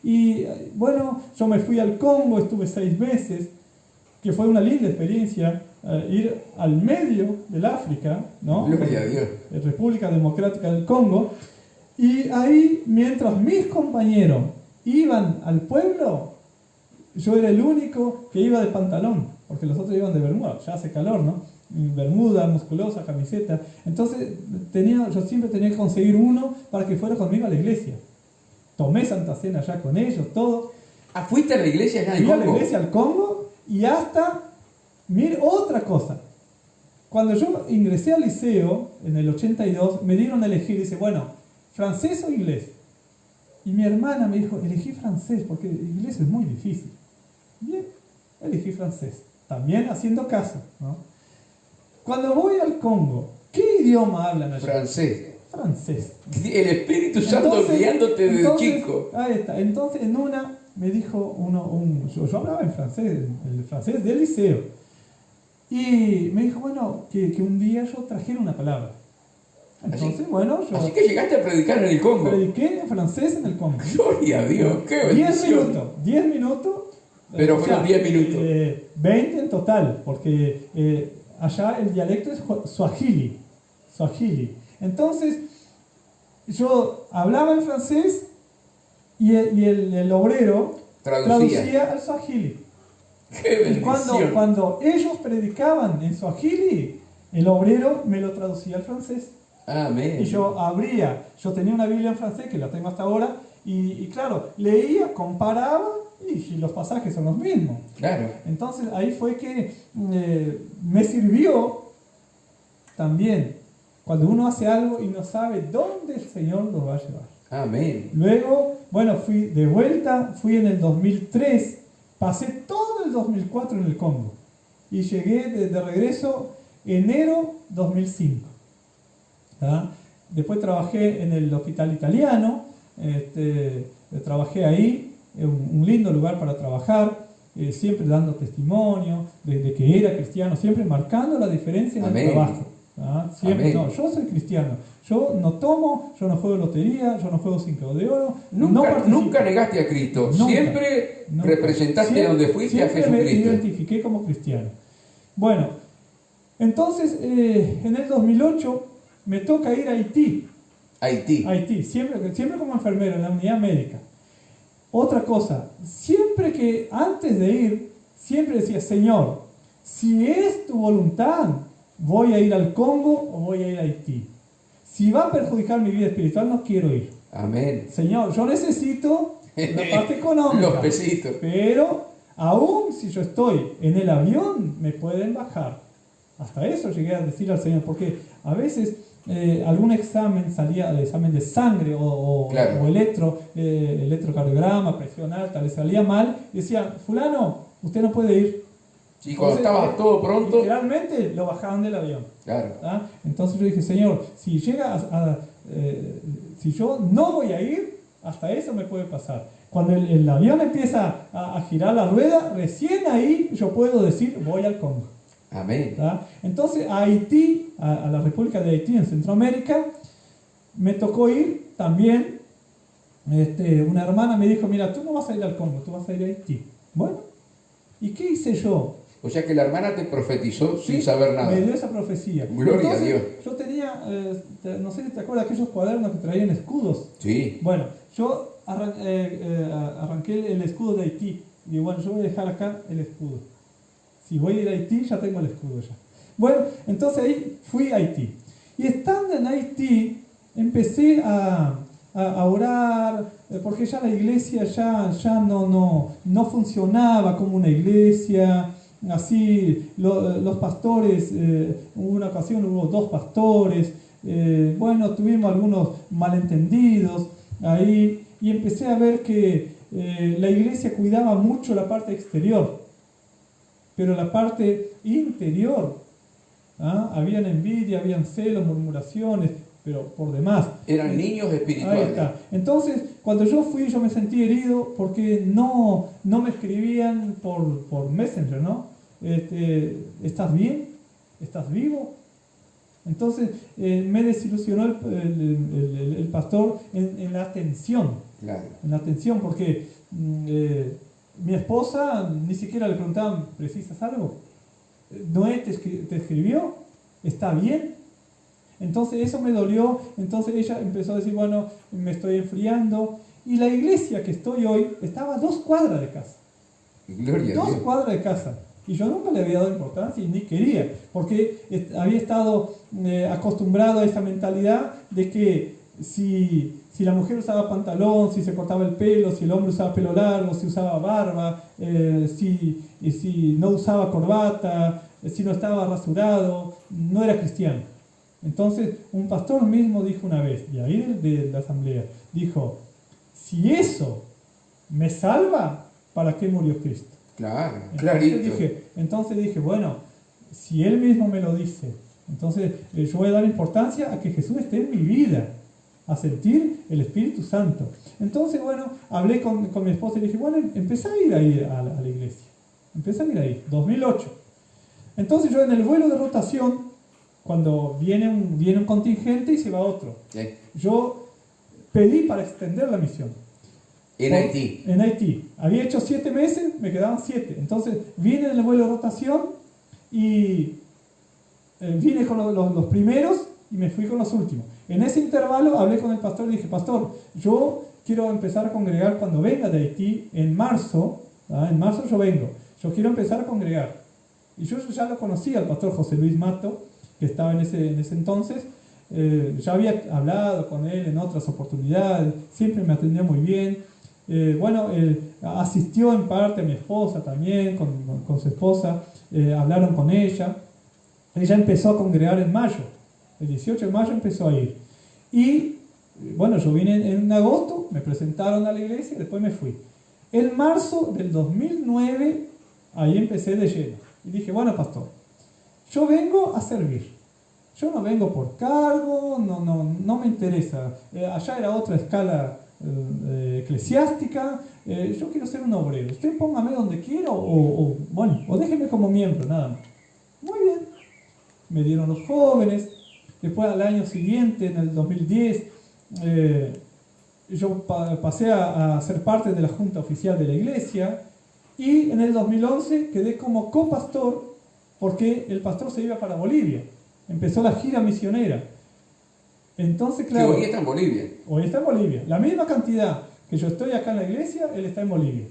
y bueno, yo me fui al Congo, estuve 6 meses, que fue una linda experiencia, ir al medio del África, ¿no? Gloria a Dios. República Democrática del Congo, y ahí mientras mis compañeros iban al pueblo, yo era el único que iba de pantalón, porque los otros iban de bermuda, ya hace calor, ¿no? Bermuda, musculosa, camiseta. Entonces yo siempre tenía que conseguir uno para que fuera conmigo a la iglesia. Tomé Santa Cena ya con ellos, todo. ¿Fuiste a la iglesia allá en Congo? Fui a la iglesia al Congo y hasta, mire, otra cosa. Cuando yo ingresé al liceo en el 82, me dieron a elegir, dice, bueno, ¿francés o inglés? Y mi hermana me dijo, elegí francés porque inglés es muy difícil. Bien, elegí francés. También haciendo caso, ¿no? Cuando voy al Congo, ¿qué idioma hablan allá? Francés. Francés. El Espíritu Santo guiándote desde chico. Ahí está. Entonces, en una me dijo yo hablaba en francés, el francés del liceo, y me dijo, bueno, que un día yo trajera una palabra. Entonces, bueno, yo Así que llegaste a predicar en el Congo. prediqué en francés en el Congo. Gloria a Dios, qué 10 bendición. minutos. Pero fueron 10 minutos. 20 en total, porque allá el dialecto es Swahili. Entonces, yo hablaba en francés y el obrero traducía al Swahili. Qué Y bendición. cuando ellos predicaban en Swahili, el obrero me lo traducía al francés. Amén. Y yo tenía una Biblia en francés, que la tengo hasta ahora, y claro, leía, comparaba, y los pasajes son los mismos. Claro. Entonces ahí fue que me sirvió también, cuando uno hace algo y no sabe dónde el Señor lo va a llevar. Amén. Luego, bueno, fui en el 2003, pasé todo el 2004 en el Congo, y llegué de regreso enero 2005. ¿Ah? Después trabajé en el hospital italiano, trabajé ahí, un lindo lugar para trabajar, siempre dando testimonio de que era cristiano, siempre marcando la diferencia en Amén. el trabajo. ¿Ah? Siempre, Amén. no, yo soy cristiano, yo no tomo, yo no juego lotería, yo no juego 5 de oro, no participo. Nunca negaste a Cristo, Nunca. siempre representaste donde fuiste a Siempre me Jesucristo. identifiqué como cristiano. Bueno, entonces en el 2008 me toca ir a Haití, siempre como enfermero en la unidad médica. Otra cosa, antes de ir, siempre decía, Señor, si es tu voluntad, voy a ir al Congo o voy a ir a Haití. Si va a perjudicar mi vida espiritual, no quiero ir. Amén. Señor, yo necesito la parte económica. Los pesitos. Pero aún si yo estoy en el avión, me pueden bajar. Hasta eso llegué a decir al Señor, porque a veces algún examen salía, el examen de sangre Claro. o electrocardiograma, presión alta, le salía mal, y decía, fulano, usted no puede ir. Y cuando Entonces, estaba todo pronto, literalmente lo bajaban del avión. claro. ¿Ah? Entonces yo dije, Señor, si yo no voy a ir, hasta eso me puede pasar. Cuando el avión empieza a girar la rueda, recién ahí yo puedo decir, voy al Congo. Amén. ¿Ah? Entonces a Haití, a la República de Haití en Centroamérica, me tocó ir también. Una hermana me dijo, mira, tú no vas a ir al Congo, tú vas a ir a Haití. Bueno, ¿y qué hice yo? O sea que la hermana te profetizó sin Sí, saber nada. me dio esa profecía. Gloria a Dios. Yo tenía, no sé si te acuerdas, aquellos cuadernos que traían escudos. Sí. Bueno, yo arranqué el escudo de Haití. Y digo, bueno, yo voy a dejar acá el escudo. Si voy a ir a Haití, ya tengo el escudo ya. Bueno, entonces ahí fui a Haití. Y estando en Haití, empecé a orar, porque ya la iglesia ya no funcionaba como una iglesia. Así, los pastores, hubo una ocasión, hubo 2 pastores, bueno, tuvimos algunos malentendidos ahí, y empecé a ver que la iglesia cuidaba mucho la parte exterior, pero la parte interior, habían envidia, habían celos, murmuraciones, pero por demás. Eran niños espirituales. Ahí está. Entonces, cuando yo fui, yo me sentí herido porque no me escribían por Messenger, ¿no? ¿Estás bien? ¿Estás vivo? Entonces, me desilusionó el pastor en la atención. Claro. En la atención, porque mi esposa ni siquiera le preguntaban, ¿precisas algo? ¿Noé te escribió? ¿Está bien? Entonces eso me dolió. Entonces ella empezó a decir, bueno, me estoy enfriando. Y la iglesia que estoy hoy estaba a 2 cuadras de casa. Gloria a 2 Dios. cuadras de casa. Y yo nunca le había dado importancia y ni quería, porque había estado acostumbrado a esa mentalidad de que si la mujer usaba pantalón, si se cortaba el pelo, si el hombre usaba pelo largo, si usaba barba, si no usaba corbata, si no estaba rasurado, no era cristiano. Entonces, un pastor mismo dijo una vez, y ahí de la asamblea, dijo, si eso me salva, ¿para qué murió Cristo? Claro, clarito. Entonces dije, bueno, si Él mismo me lo dice, entonces yo voy a dar importancia a que Jesús esté en mi vida. a sentir el Espíritu Santo. Entonces, bueno, hablé con mi esposa y le dije, bueno, empecé a ir ahí a la iglesia. Empecé a ir ahí, 2008. Entonces yo en el vuelo de rotación, cuando viene un contingente y se va otro, Sí. yo pedí para extender la misión. En Haití. En Haití. Había hecho 7 meses, me quedaban 7. Entonces vine en el vuelo de rotación y vine con los primeros y me fui con los últimos. En ese intervalo hablé con el pastor y dije, pastor, yo quiero empezar a congregar cuando venga de Haití en marzo. En marzo yo vengo. Yo quiero empezar a congregar. Y yo ya lo conocía, al pastor José Luis Mato, que estaba en ese entonces. Ya había hablado con él en otras oportunidades, siempre me atendió muy bien. Bueno, asistió en parte a mi esposa también, con su esposa, hablaron con ella. Ella empezó a congregar en mayo, el 18 de mayo empezó a ir. Y bueno, yo vine en agosto, me presentaron a la iglesia y después me fui. En marzo del 2009, ahí empecé de lleno. Y dije, bueno, pastor, yo vengo a servir. Yo no vengo por cargo, no me interesa. Allá era otra escala eclesiástica. Yo quiero ser un obrero. Usted póngame donde quiera o déjeme como miembro, nada más. Muy bien. Me dieron los jóvenes. Después al año siguiente, en el 2010, yo pasé a ser parte de la junta oficial de la iglesia. Y en el 2011 quedé como copastor porque el pastor se iba para Bolivia. Empezó la gira misionera. Entonces, claro. Que hoy está en Bolivia. Hoy está en Bolivia. La misma cantidad que yo estoy acá en la iglesia, él está en Bolivia.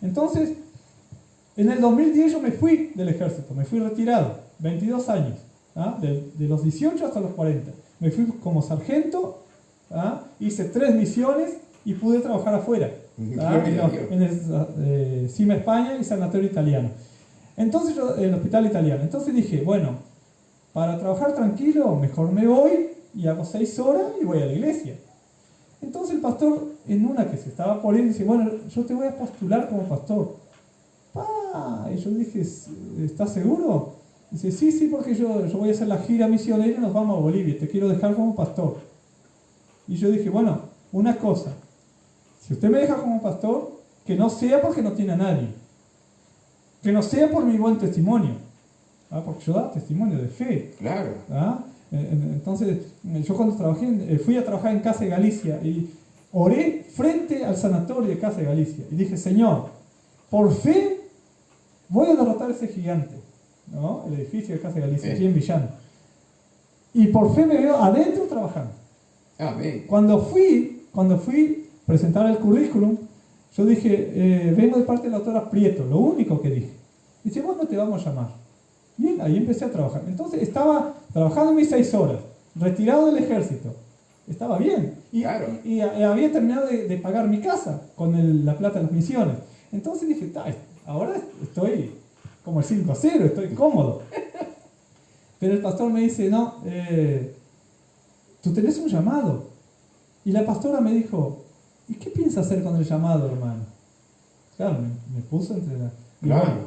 Entonces, en el 2010 yo me fui del ejército, me fui retirado, 22 años, de los 18 hasta los 40. Me fui como sargento, hice 3 misiones y pude trabajar afuera, en el CIMA España y Sanatorio Italiano. Entonces, el Hospital Italiano. Entonces dije, bueno, para trabajar tranquilo, mejor me voy y hago 6 horas y voy a la iglesia. Entonces el pastor, en una que se estaba por ir, dice, bueno, yo te voy a postular como pastor. Y yo dije, ¿estás seguro? Dice, sí, porque yo voy a hacer la gira misionera y nos vamos a Bolivia, te quiero dejar como pastor. Y yo dije, bueno, una cosa, si usted me deja como pastor, que no sea porque no tiene a nadie, que no sea por mi buen testimonio, porque yo daba testimonio de fe. Claro. Entonces, yo cuando fui a trabajar en Casa de Galicia y oré frente al sanatorio de Casa de Galicia y dije, Señor, por fe voy a derrotar a ese gigante, ¿no? El edificio de Casa de Galicia, aquí en Villano. Y por fe me veo adentro trabajando. Amén. Cuando fui a presentar el currículum, yo dije, vengo de parte de la doctora Prieto, lo único que dije. Dice, bueno, te vamos a llamar. Bien, ahí empecé a trabajar. Entonces estaba trabajando mis 6 horas, retirado del ejército. Estaba bien. Y había terminado de pagar mi casa con la plata de las misiones. Entonces dije, ahora estoy como el 5-0, estoy cómodo. Pero el pastor me dice, no, tú tenés un llamado. Y la pastora me dijo, ¿y qué piensa hacer con el llamado, hermano? Claro, me puso entre la... Claro. Bueno,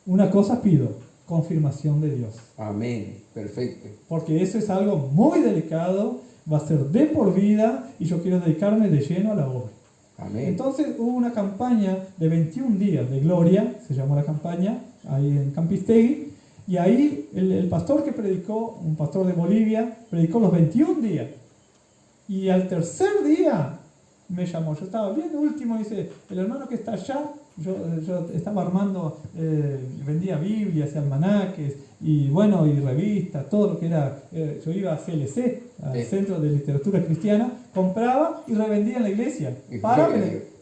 una cosa pido, confirmación de Dios. Amén, perfecto. Porque eso es algo muy delicado, va a ser de por vida y yo quiero dedicarme de lleno a la obra. Amén. Entonces hubo una campaña de 21 días de gloria, se llamó la campaña, ahí en Campistegui, y ahí el pastor que predicó, un pastor de Bolivia, predicó los 21 días. Y al tercer día me llamó, yo estaba bien último, dice, el hermano que está allá, yo estaba armando, vendía Biblias y almanaques y bueno, y revistas, todo lo que era, yo iba a CLC, al Centro de Literatura Cristiana, compraba y revendía en la iglesia, para que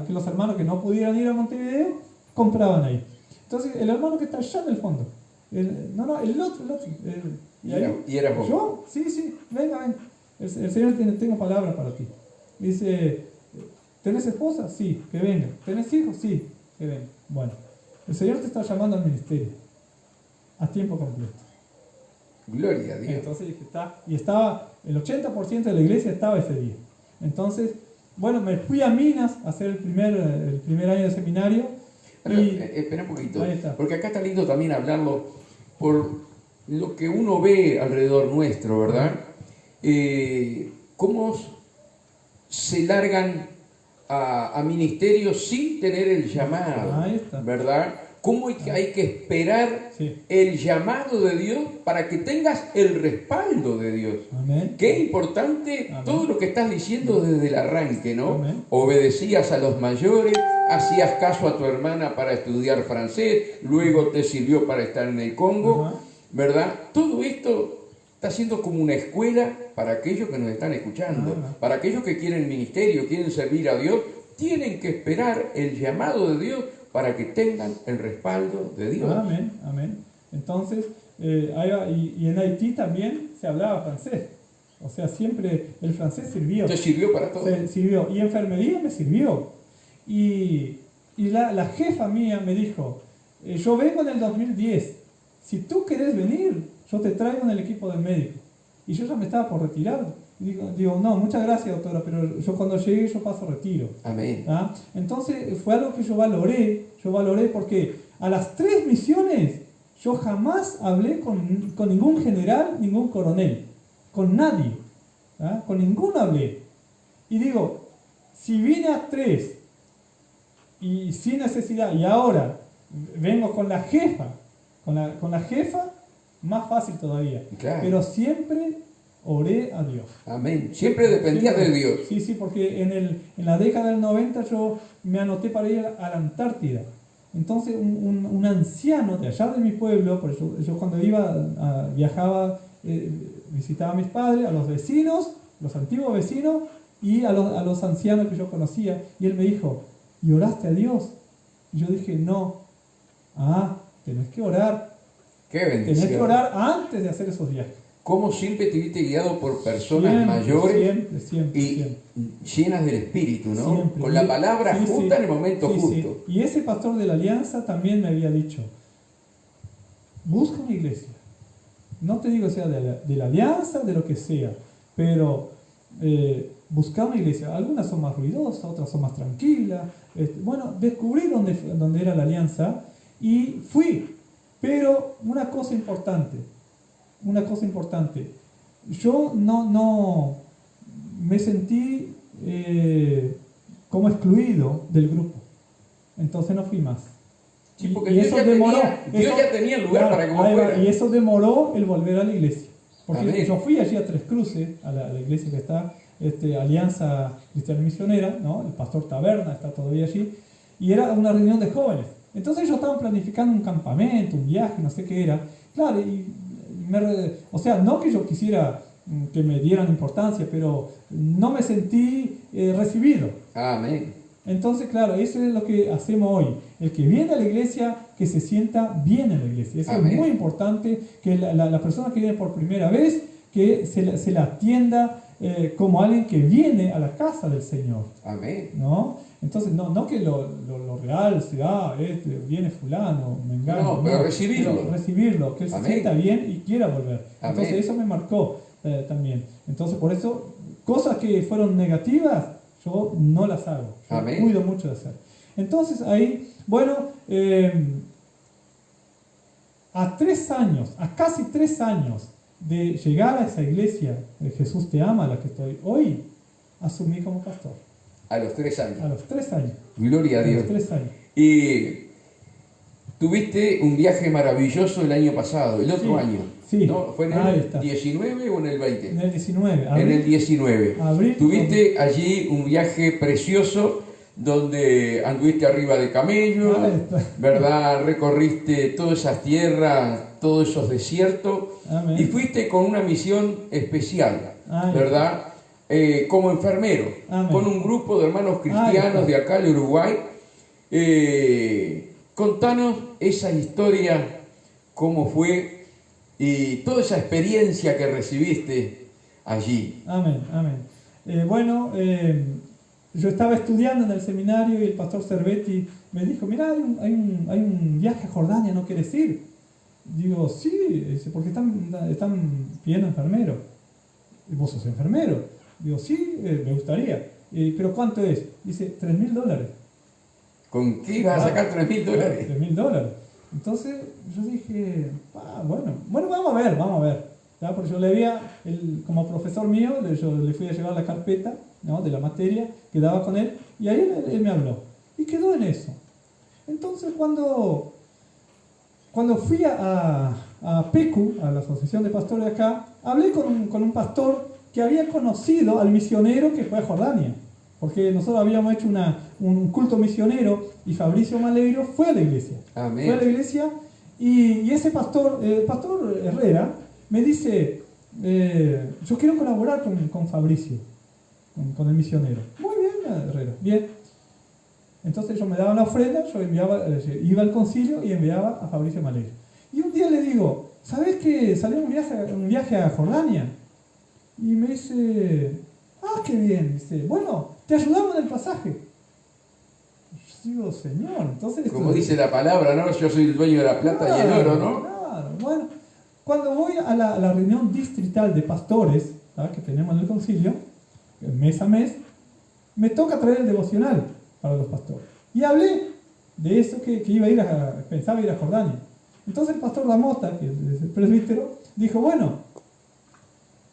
los hermanos que no pudieran ir a Montevideo, compraban ahí. Entonces, el hermano que está allá en el fondo, el otro. ¿Y era vos? ¿Yo? Sí, venga. El Señor tengo palabra para ti. Dice, ¿tenés esposa? Sí, que venga. ¿Tenés hijos? Sí, que venga. Bueno, el Señor te está llamando al ministerio a tiempo completo. Gloria a Dios. Entonces dije, y estaba, el 80% de la iglesia estaba ese día. Entonces, bueno, me fui a Minas a hacer el primer año de seminario. Espera un poquito, porque acá está lindo también hablarlo por lo que uno ve alrededor nuestro, ¿verdad? cómo se largan a ministerios sin tener el llamado, Ahí está. ¿verdad? ¿Cómo hay que esperar Sí. el llamado de Dios para que tengas el respaldo de Dios? Amén. Qué importante Amén. todo lo que estás diciendo desde el arranque, ¿no? Amén. Obedecías a los mayores, hacías caso a tu hermana para estudiar francés, luego te sirvió para estar en el Congo, Ajá. ¿verdad? Todo esto está siendo como una escuela para aquellos que nos están escuchando, Ajá. para aquellos que quieren ministerio, quieren servir a Dios, tienen que esperar el llamado de Dios para que tengan el respaldo de Dios. Amén, amén. Entonces, ahí va, y en Haití también se hablaba francés. O sea, siempre el francés sirvió. ¿Te sirvió para todo? Sirvió. Y enfermería me sirvió. Y la jefa mía me dijo, yo vengo en el 2010. Si tú querés venir, yo te traigo en el equipo del médico. Y yo ya me estaba por retirar. Y digo, no, muchas gracias, doctora, pero yo cuando llegue yo paso retiro. Amén. ¿Ah? Entonces fue algo que yo valoré porque a las 3 misiones yo jamás hablé con ningún general, ningún coronel, con nadie, ¿ah? Con ninguno hablé. Y digo, si vine a 3 y sin necesidad, y ahora vengo con la jefa, con la jefa, más fácil todavía. Claro. Pero siempre oré a Dios. Amén. Siempre dependías de Dios. Sí, sí, porque en la década del 90 yo me anoté para ir a la Antártida. Entonces un anciano de allá de mi pueblo, por eso yo cuando viajaba, visitaba a mis padres, a los vecinos, los antiguos vecinos y a los ancianos que yo conocía. Y él me dijo, ¿y oraste a Dios? Y yo dije, no. Tenés que orar. Qué bendición. Tenés que orar antes de hacer esos viajes. Cómo siempre te viste guiado por personas Siempre, mayores siempre, y siempre. llenas del Espíritu, ¿no? Siempre. Con la palabra Sí, justa sí. en el momento Sí, sí. justo. Y ese pastor de la Alianza también me había dicho, busca una iglesia. No te digo sea de la Alianza, de lo que sea, pero busca una iglesia. Algunas son más ruidosas, otras son más tranquilas. Bueno, descubrí dónde era la Alianza y fui. Pero una cosa importante, yo no me sentí como excluido del grupo, entonces no fui más. Sí, porque Dios ya tenía lugar para que vos fueras. Y eso demoró el volver a la iglesia, porque Amén. yo fui allí a Tres Cruces, a la iglesia que está, Alianza Cristiana Misionera, ¿no? El pastor Taberna está todavía allí, y era una reunión de jóvenes. Entonces ellos estaban planificando un campamento, un viaje, no sé qué era. Claro, o sea, no que yo quisiera que me dieran importancia, pero no me sentí recibido. Amén. Entonces, claro, eso es lo que hacemos hoy. El que viene a la iglesia, que se sienta bien en la iglesia. Eso Amén. es muy importante, que la persona que viene por primera vez, que se la atienda como alguien que viene a la casa del Señor. Amén. ¿No? Entonces, no que lo realce, viene fulano, me engaño. No, pero recibirlo. Pero recibirlo, que él se Amén. sienta bien y quiera volver. Amén. Entonces, eso me marcó también. Entonces, por eso, cosas que fueron negativas, yo no las hago. Yo Amén. cuido mucho de hacer. Entonces, ahí, bueno, a casi 3 años de llegar a esa iglesia de Jesús te ama, a la que estoy hoy, asumí como pastor. A los 3 años. A los 3 años. Gloria a A Dios. los 3 años. Y tuviste un viaje maravilloso el año pasado, el otro Sí, año. sí. ¿No? ¿Fue en Ahí el está. 19 o en el 20? En el 19. En el 19. abril, Tuviste allí un viaje precioso donde anduviste arriba de camello, Ahí está. ¿verdad? Recorriste todas esas tierras, todos esos desiertos Amén. y fuiste con una misión especial, Ahí está. ¿verdad? Como enfermero, Amén. con un grupo de hermanos Ahí está. cristianos de acá de Uruguay. Contanos esa historia, cómo fue y toda esa experiencia que recibiste allí. Amén, amén. Yo estaba estudiando en el seminario y el pastor Cervetti me dijo, mira, hay un viaje a Jordania, ¿no quieres ir? Digo, sí, dice, porque están pidiendo enfermero. ¿Y vos sos enfermero? Digo, sí, me gustaría. ¿Pero cuánto es? Dice, $3.000. ¿Con qué ibas a sacar $3.000? $3.000. Entonces yo dije, bueno, vamos a ver. ¿tá? Porque yo le había, como profesor mío, yo le fui a llevar la carpeta, ¿no?, de la materia que daba con él, y ahí él me habló. Y quedó en eso. Entonces cuando fui a PECU, a la Asociación de Pastores de acá, hablé con un pastor que había conocido al misionero que fue a Jordania. Porque nosotros habíamos hecho un culto misionero y Fabricio Maleiro fue a la iglesia. Amén. Fue a la iglesia y ese pastor, el pastor Herrera, me dice, yo quiero colaborar con Fabricio, con el misionero. Muy bien, Herrera, bien. Entonces yo me daba la ofrenda, yo iba al concilio y enviaba a Fabricio Maleiro. Y un día le digo, ¿sabes que salió un viaje a Jordania? Y me dice, qué bien. Dice, bueno, te ayudamos en el pasaje. Yo digo, Señor, entonces... Como dice la palabra, ¿no? Yo soy el dueño de la plata y el oro, ¿no? Claro, bueno. Cuando voy a la reunión distrital de pastores, ¿sabes?, que tenemos en el concilio, mes a mes, me toca traer el devocional para los pastores. Y hablé de eso que pensaba ir a Jordania. Entonces el pastor Damota, que es el presbítero, dijo, bueno,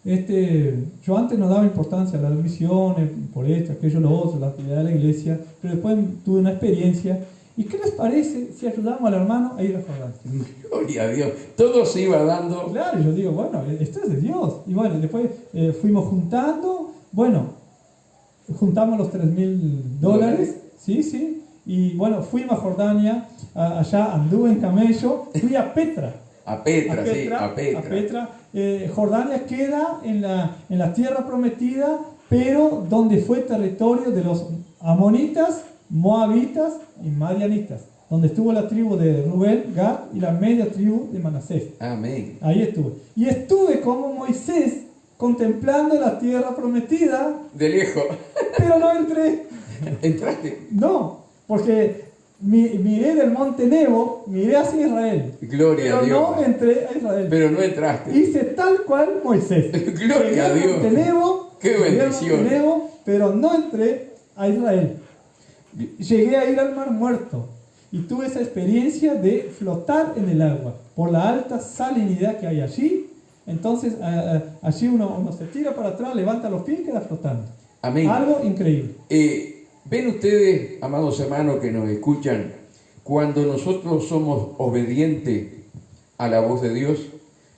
yo antes no daba importancia a las misiones, por esto, aquello, lo otro, la actividad de la iglesia, pero después tuve una experiencia. ¿Y qué les parece si ayudamos al hermano a ir a Jordania? Gloria a Dios. Todo se iba dando. Claro, yo digo, bueno, esto es de Dios. Y bueno, después fuimos juntando, bueno, juntamos los $3,000, sí. Y bueno, fuimos a Jordania, allá anduve en camello, fui a Petra. A Petra. Jordania queda en la tierra prometida, pero donde fue territorio de los amonitas, moabitas y madianitas, donde estuvo la tribu de Rubén, Gad y la media tribu de Manasés. Amén. Ahí estuve. Y estuve como Moisés contemplando la tierra prometida. De lejos. Pero no entré. ¿Entraste? No, porque miré del monte Nebo, miré hacia Israel. Gloria a Dios. Pero no entré a Israel. Pero no entraste. Hice tal cual Moisés. Gloria a Dios. Monte Nebo, qué bendición. Monte Nebo, pero no entré a Israel. Llegué a ir al Mar Muerto y tuve esa experiencia de flotar en el agua por la alta salinidad que hay allí. Entonces allí uno se tira para atrás, levanta los pies y queda flotando. Amén. Algo increíble. Ven ustedes, amados hermanos que nos escuchan, cuando nosotros somos obedientes a la voz de Dios,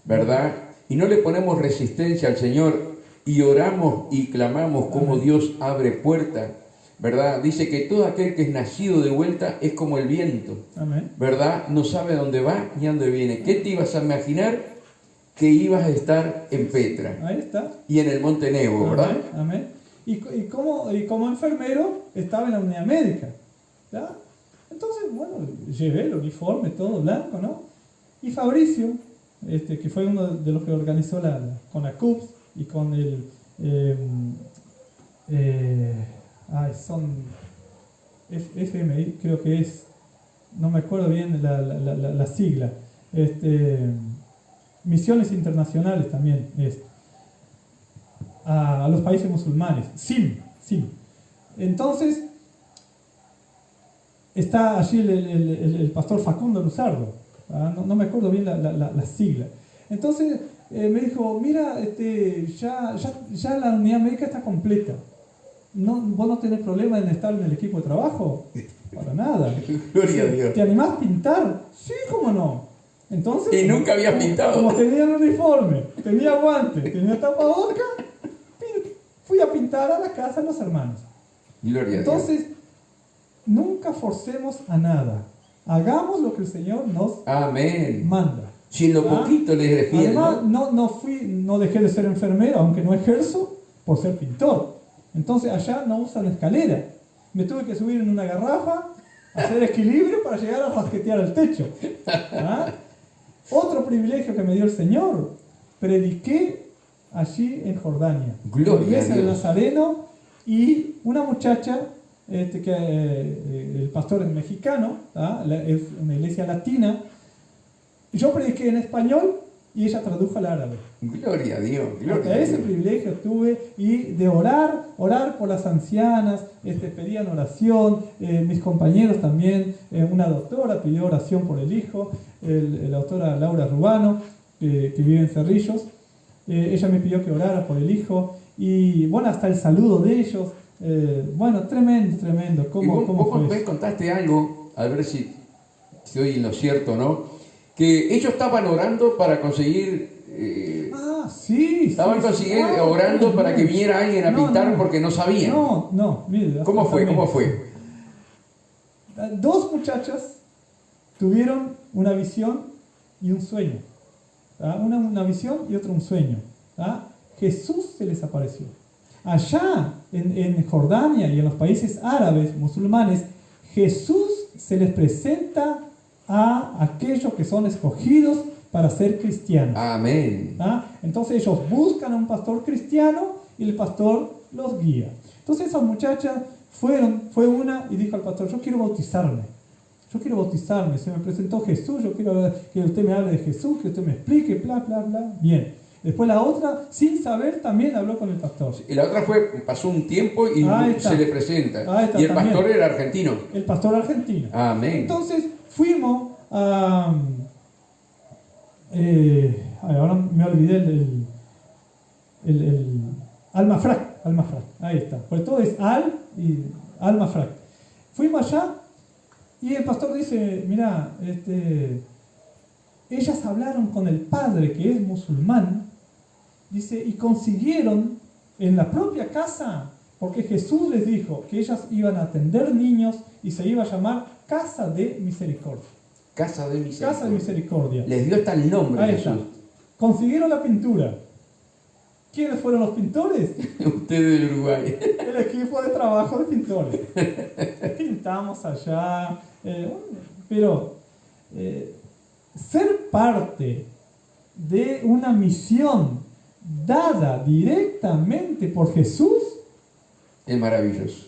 ¿verdad? Y no le ponemos resistencia al Señor y oramos y clamamos como Dios abre puertas, ¿verdad? Dice que todo aquel que es nacido de vuelta es como el viento, Amén. ¿verdad? No sabe dónde va ni a dónde viene. ¿Qué te ibas a imaginar? Que ibas a estar en Petra. Ahí está. Y en el monte Nebo, ¿verdad? Amén. Y como enfermero estaba en la unidad médica, ¿ya? Entonces, bueno, llevé el uniforme todo blanco, ¿no? Y Fabricio, que fue uno de los que organizó con la CUPS y con el son FMI, creo que es, no me acuerdo bien la sigla, misiones internacionales también es, a los países musulmanes, SIM. Entonces está allí el pastor Facundo Luzardo, no me acuerdo bien la sigla. Entonces me dijo, mira, ya la unidad médica está completa. ¿Vos no tenés problema en estar en el equipo de trabajo? Para nada. Gloria a Dios. ¿Te animás a pintar? Sí, cómo no. Entonces, y nunca habías pintado. Como tenía el uniforme, tenía guantes, tenía tapabocas, fui a pintar a la casa de los hermanos. Gloria Entonces, a Dios. Nunca forcemos a nada. Hagamos lo que el Señor nos manda. Si en lo poquito le eres fiel. Además, no dejé de ser enfermero, aunque no ejerzo, por ser pintor. Entonces allá no usan escalera. Me tuve que subir en una garrafa, hacer equilibrio para llegar a rasquetear el techo. Otro privilegio que me dio el Señor, prediqué allí en Jordania. Gloria a Dios. El Nazareno y una muchacha, el pastor es mexicano, es una iglesia latina. Yo prediqué en español y ella tradujo al árabe. Gloria a Dios. Ese privilegio tuve, y de orar por las ancianas, pedían oración, mis compañeros también, una doctora pidió oración por el hijo, la doctora Laura Rubano, que vive en Cerrillos, ella me pidió que orara por el hijo y bueno, hasta el saludo de ellos. Bueno, tremendo, tremendo. Y ¿Cómo vos fue me eso? contaste algo, a ver si estoy en lo cierto, ¿no? Que ellos estaban orando para conseguir, Sí, estaban sí, consiguiendo, orando para que viniera alguien a pintar porque no sabían. No, mire, ¿Cómo fue? ¿Cómo exactamente. fue? Dos muchachas tuvieron una visión y un sueño. ¿Ah? Una visión y otra un sueño. ¿Ah? Jesús se les apareció. Allá en Jordania y en los países árabes, musulmanes, Jesús se les presenta a aquellos que son escogidos para ser cristianos. Amén. ¿Ah? Entonces ellos buscan a un pastor cristiano y el pastor los guía. Entonces esas muchachas fue una y dijo al pastor, yo quiero bautizarme, se me presentó Jesús, yo quiero que usted me hable de Jesús, que usted me explique, bla, bla, bla. Bien. Después la otra, sin saber, también habló con el pastor. Y la otra pasó un tiempo y se le presenta. Y el pastor era argentino. El pastor argentino. Amén. Entonces fuimos a... ahora me olvidé el Almafrac, ahí está. Pues todo es y Almafrac. Fuimos allá y el pastor dice, mira, ellas hablaron con el padre que es musulmán, dice, y consiguieron en la propia casa, porque Jesús les dijo que ellas iban a atender niños y se iba a llamar Casa de Misericordia. Casa de Misericordia. Casa de Misericordia. Les dio hasta el nombre. Ahí está. Consiguieron la pintura. ¿Quiénes fueron los pintores? Ustedes de Uruguay. El equipo de trabajo de pintores. Pintamos allá. Pero ser parte de una misión dada directamente por Jesús, es maravilloso.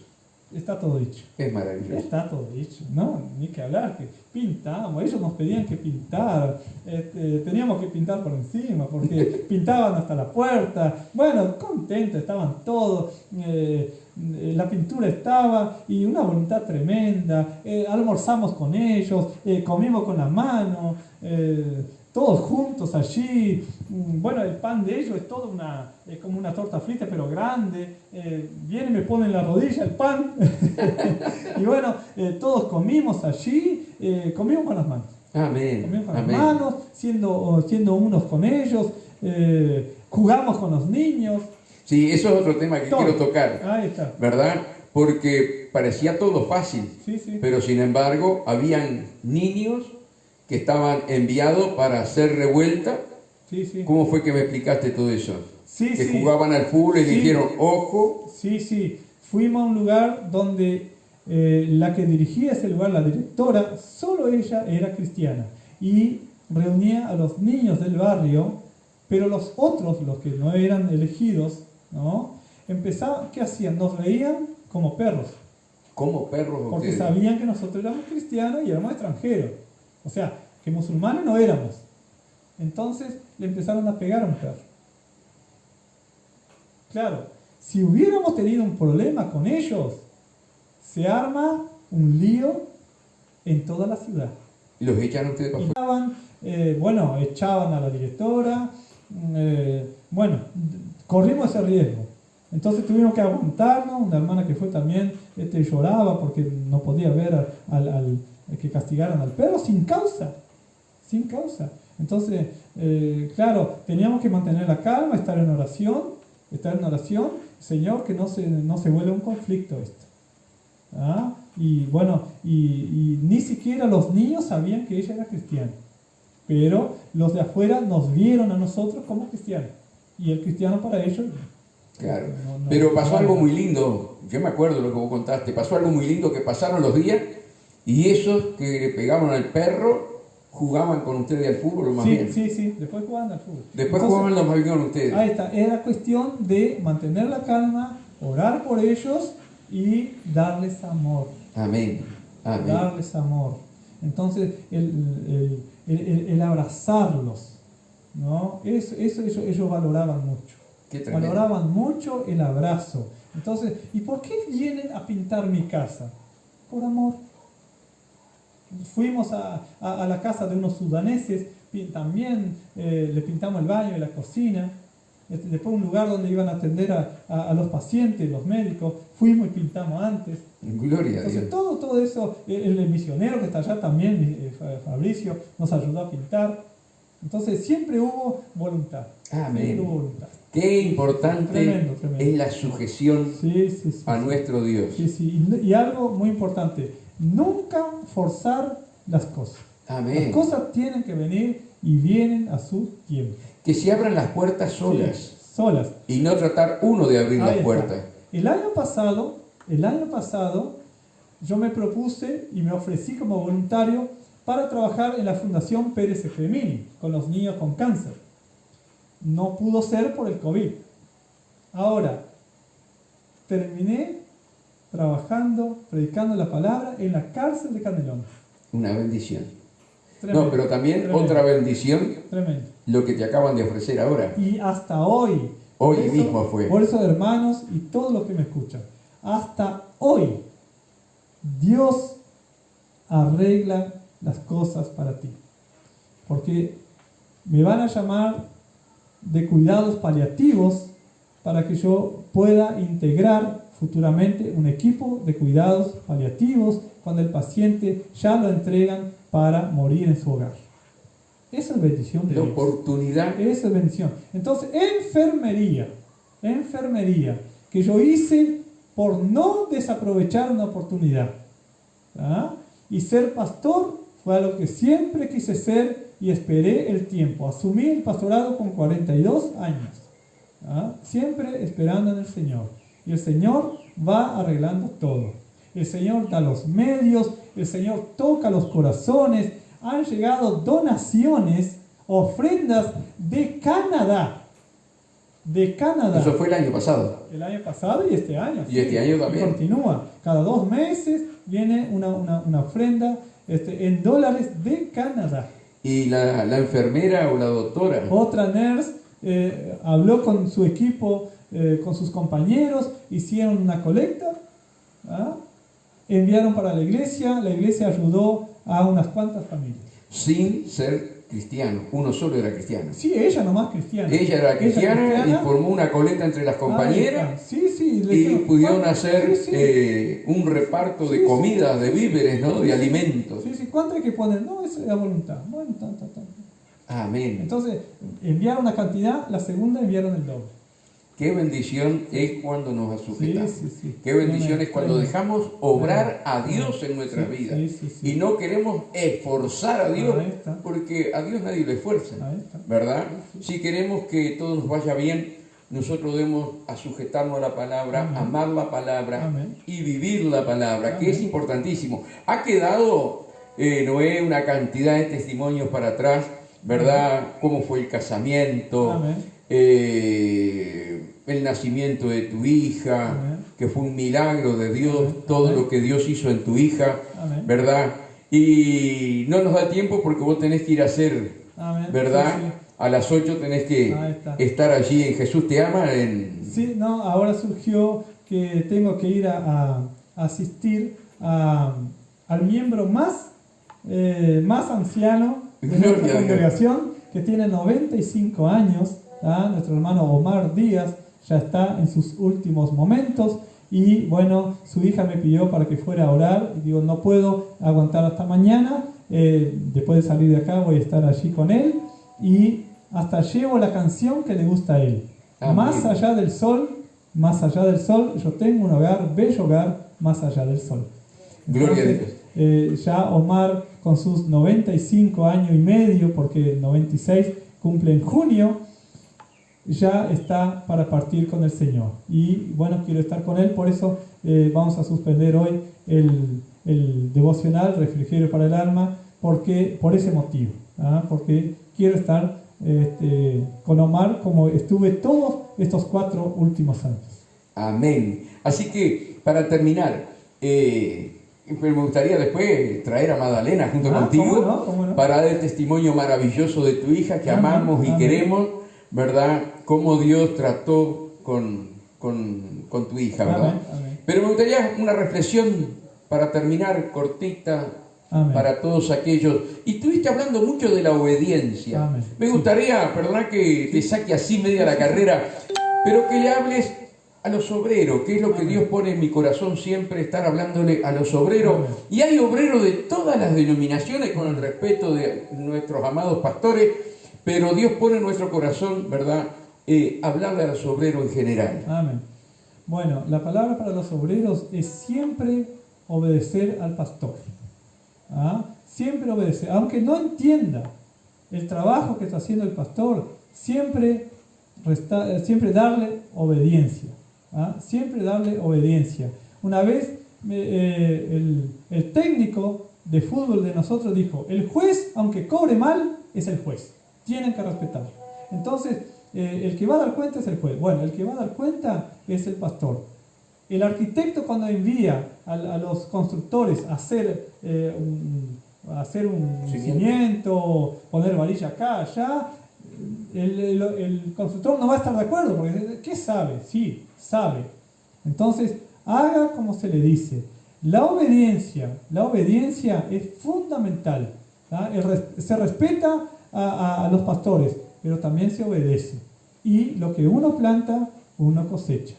está todo dicho. Es maravilloso. Está todo dicho, ¿no? Ni que hablar, que pintamos, ellos nos pedían que pintar, teníamos que pintar por encima, porque pintaban hasta la puerta, bueno, contentos, estaban todos, la pintura estaba, y una voluntad tremenda, almorzamos con ellos, comimos con la mano, todos juntos allí. Bueno, el pan de ellos es todo como una torta frita, pero grande. Viene y me pone en la rodilla el pan. Y bueno, todos comimos allí, comimos con las manos. Amén. Comimos con Amén. las manos, siendo unos con ellos, jugamos con los niños. Sí, eso es otro tema que quiero tocar. Ahí está. ¿Verdad? Porque parecía todo fácil. Sí, sí. Pero sin embargo, habían niños que estaban enviados para hacer revuelta. Sí, sí. ¿Cómo fue que me explicaste todo eso? Sí, que sí. jugaban al fútbol y Sí. dijeron, ojo. Sí, sí. Fuimos a un lugar donde la que dirigía ese lugar, la directora, solo ella era cristiana. Y reunía a los niños del barrio, pero los otros, los que no eran elegidos, ¿no? Empezaban, ¿qué hacían? Nos veían como perros. Como perros. Porque ustedes. sabían que nosotros éramos cristianos y éramos extranjeros. O sea, que musulmanes no éramos. Entonces le empezaron a pegar a un perro. Claro, si hubiéramos tenido un problema con ellos, se arma un lío en toda la ciudad. Y los echan a ustedes para afuera. Echaban a la directora. Corrimos ese riesgo. Entonces tuvimos que aguantarnos. Una hermana que fue también lloraba porque no podía ver al que castigaran al perro sin causa. Sin causa. Entonces, claro, teníamos que mantener la calma, estar en oración. Señor, que no se vuelva un conflicto esto. ¿Ah? Y bueno, y ni siquiera los niños sabían que ella era cristiana. Pero los de afuera nos vieron a nosotros como cristianos. Y el cristiano para ellos... Claro. Pero pasó algo muy lindo. Yo me acuerdo de lo que vos contaste. Pasó algo muy lindo que pasaron los días y esos que le pegaban al perro jugaban con ustedes al fútbol, más bien. Sí. Después jugaban al fútbol. Después jugaban los más bien con ustedes. Ahí está. Era cuestión de mantener la calma, orar por ellos y darles amor. Amén. Amén. Darles amor. Entonces, el abrazarlos, ¿no? Eso ellos valoraban mucho. Qué tremendo. Valoraban mucho el abrazo. Entonces, ¿y por qué vienen a pintar mi casa? Por amor. Fuimos a la casa de unos sudaneses, también le pintamos el baño y la cocina. después un lugar donde iban a atender a los pacientes, los médicos, fuimos y pintamos antes. Gloria a Dios. Entonces todo eso, el misionero que está allá también, Fabricio, nos ayudó a pintar. Entonces siempre hubo voluntad. Amén. Siempre hubo voluntad. Qué importante Tremendo, tremendo. es la sujeción Sí, a nuestro Dios. Sí. Y algo muy importante, nunca forzar las cosas. Amén. Las cosas tienen que venir y vienen a su tiempo. Que se abran las puertas solas. Sí, solas. Y no tratar uno de abrir Ahí las está. puertas. El año pasado, yo me propuse y me ofrecí como voluntario para trabajar en la Fundación Pérez Efremini con los niños con cáncer. No pudo ser por el COVID. Ahora, terminé trabajando, predicando la palabra en la cárcel de Canelones. Una bendición. Tremendo, No, pero también tremendo, otra bendición, tremendo. lo que te acaban de ofrecer ahora. Y hasta hoy. Hoy Por eso- mismo fue. Por eso, hermanos y todos los que me escuchan, hasta hoy Dios arregla las cosas para ti. Porque me van a llamar de cuidados paliativos para que yo pueda integrar futuramente un equipo de cuidados paliativos cuando el paciente ya lo entregan para morir en su hogar. Esa es bendición de La Dios. oportunidad. Esa es bendición. Entonces, enfermería, que yo hice por no desaprovechar una oportunidad. ¿Ah? Y ser pastor fue algo que siempre quise ser y esperé el tiempo. Asumí el pastorado con 42 años. ¿Ah? Siempre esperando en el Señor. Y el Señor va arreglando todo. El Señor da los medios, el Señor toca los corazones. Han llegado donaciones, ofrendas de Canadá. De Canadá. Eso fue el año pasado. El año pasado y este año. Y este año también. Y continúa. Cada 2 meses viene una ofrenda en dólares de Canadá. Y la enfermera o la doctora. Otra nurse habló con su equipo, con sus compañeros, hicieron una colecta, ¿ah? Enviaron para la iglesia ayudó a unas cuantas familias. Sin ser cristiano. Uno solo era cristiano. Sí, ella nomás cristiana. Ella era cristiana y formó una coleta entre las compañeras. Sí, le Y dijeron, pudieron ¿cuánto? hacer Sí. un reparto de Sí, comida, de víveres, ¿no? De Sí, alimentos. Sí, ¿cuánto hay que poner? No, es la voluntad. Bueno, tanto. Amén. Entonces, enviaron una cantidad, la segunda enviaron el doble. Qué bendición es cuando nos sujetamos. Sí. Qué bendición es cuando Tremendo. dejamos obrar a Dios en nuestras vidas. Sí. Y no queremos esforzar a Dios, Ahí está. porque a Dios nadie lo esfuerza, Ahí está. ¿verdad? Si queremos que todo nos vaya bien, nosotros debemos sujetarnos a la palabra, Amén. amar la palabra Amén. y vivir la palabra, que Amén. es importantísimo. Ha quedado, Noé, una cantidad de testimonios para atrás, ¿verdad? Cómo fue el casamiento, Amén. El nacimiento de tu hija, Amén. que fue un milagro de Dios, Amén. todo Amén. lo que Dios hizo en tu hija, Amén. ¿verdad? Y no nos da tiempo porque vos tenés que ir a hacer, Amén. ¿verdad? Sí. A las 8 tenés que Ahí está. estar allí en Jesús te ama. Sí, no, ahora surgió que tengo que ir a asistir al miembro más anciano de Gloria a nuestra Dios. congregación, que tiene 95 años, ¿ah? Nuestro hermano Omar Díaz ya está en sus últimos momentos y bueno, su hija me pidió para que fuera a orar y digo, no puedo aguantar hasta mañana, después de salir de acá voy a estar allí con él y hasta llevo la canción que le gusta a él. Amén. Más allá del sol, yo tengo un hogar, bello hogar, más allá del sol. Gloria a Entonces, ya Omar con sus 95 años y medio, porque 96 cumple en junio, ya está para partir con el Señor. Y bueno, quiero estar con Él, por eso vamos a suspender hoy el devocional, refrigerio para el alma, por ese motivo, porque quiero estar con Omar como estuve todos estos 4 últimos años. Amén. Así que, para terminar, me gustaría después traer a Magdalena junto contigo ¿Cómo no? para dar el testimonio maravilloso de tu hija que Amén, amamos y amén. queremos, ¿verdad? Cómo Dios trató con tu hija, ¿verdad? Amén, amén. Pero me gustaría una reflexión para terminar cortita Amén. para todos aquellos. Y estuviste hablando mucho de la obediencia. Amén. Me gustaría, perdona que te saque así media la carrera, pero que le hables a los obreros, que es lo que Amén. Dios pone en mi corazón siempre, estar hablándole a los obreros. Amén. Y hay obreros de todas las denominaciones, con el respeto de nuestros amados pastores, pero Dios pone en nuestro corazón, ¿verdad?, hablarle a los obreros en general. Amén. Bueno, la palabra para los obreros es siempre obedecer al pastor. ¿Ah? Siempre obedecer. Aunque no entienda el trabajo que está haciendo el pastor, siempre darle obediencia. ¿Ah? Siempre darle obediencia. Una vez el técnico de fútbol de nosotros dijo, el juez, aunque cobre mal, es el juez. Tienen que respetarlo. Entonces, el que va a dar cuenta es el juez. Bueno, el que va a dar cuenta es el pastor. El arquitecto, cuando envía a los constructores a hacer un cimiento, poner varilla acá, allá, el constructor no va a estar de acuerdo, porque ¿qué sabe? Sí, sabe. Entonces, haga como se le dice. La obediencia es fundamental. ¿Ah? Se respeta a los pastores, pero también se obedece. Y lo que uno planta, uno cosecha.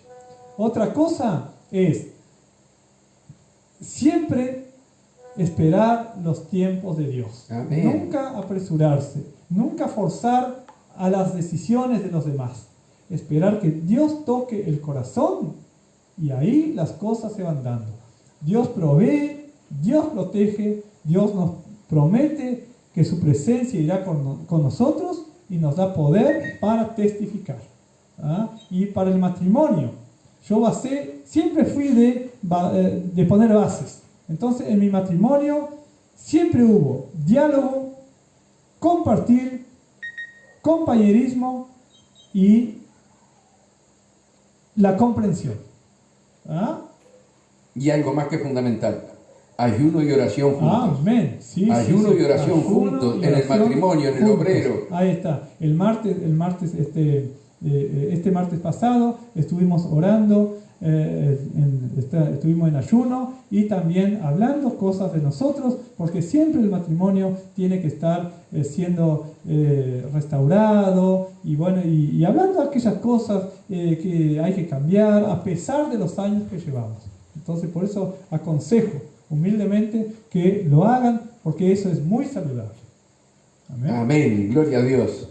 Otra cosa es siempre esperar los tiempos de Dios. Amén. Nunca apresurarse, nunca forzar a las decisiones de los demás. Esperar que Dios toque el corazón y ahí las cosas se van dando. Dios provee, Dios protege, Dios nos promete que su presencia irá con nosotros y nos da poder para testificar. ¿Ah? Y para el matrimonio, yo siempre fui de poner bases. Entonces en mi matrimonio siempre hubo diálogo, compartir, compañerismo y la comprensión. ¿Ah? Y algo más que fundamental, ayuno y oración juntos. Amén. Sí, ayuno sí. y oración Ayuno juntos, y en el oración matrimonio, en el juntos. obrero. Ahí está. El martes este martes pasado estuvimos orando, estuvimos en ayuno y también hablando cosas de nosotros, porque siempre el matrimonio tiene que estar siendo restaurado y bueno, y hablando de aquellas cosas que hay que cambiar a pesar de los años que llevamos. Entonces, por eso aconsejo humildemente que lo hagan, porque eso es muy saludable. Amén. Amén, gloria a Dios.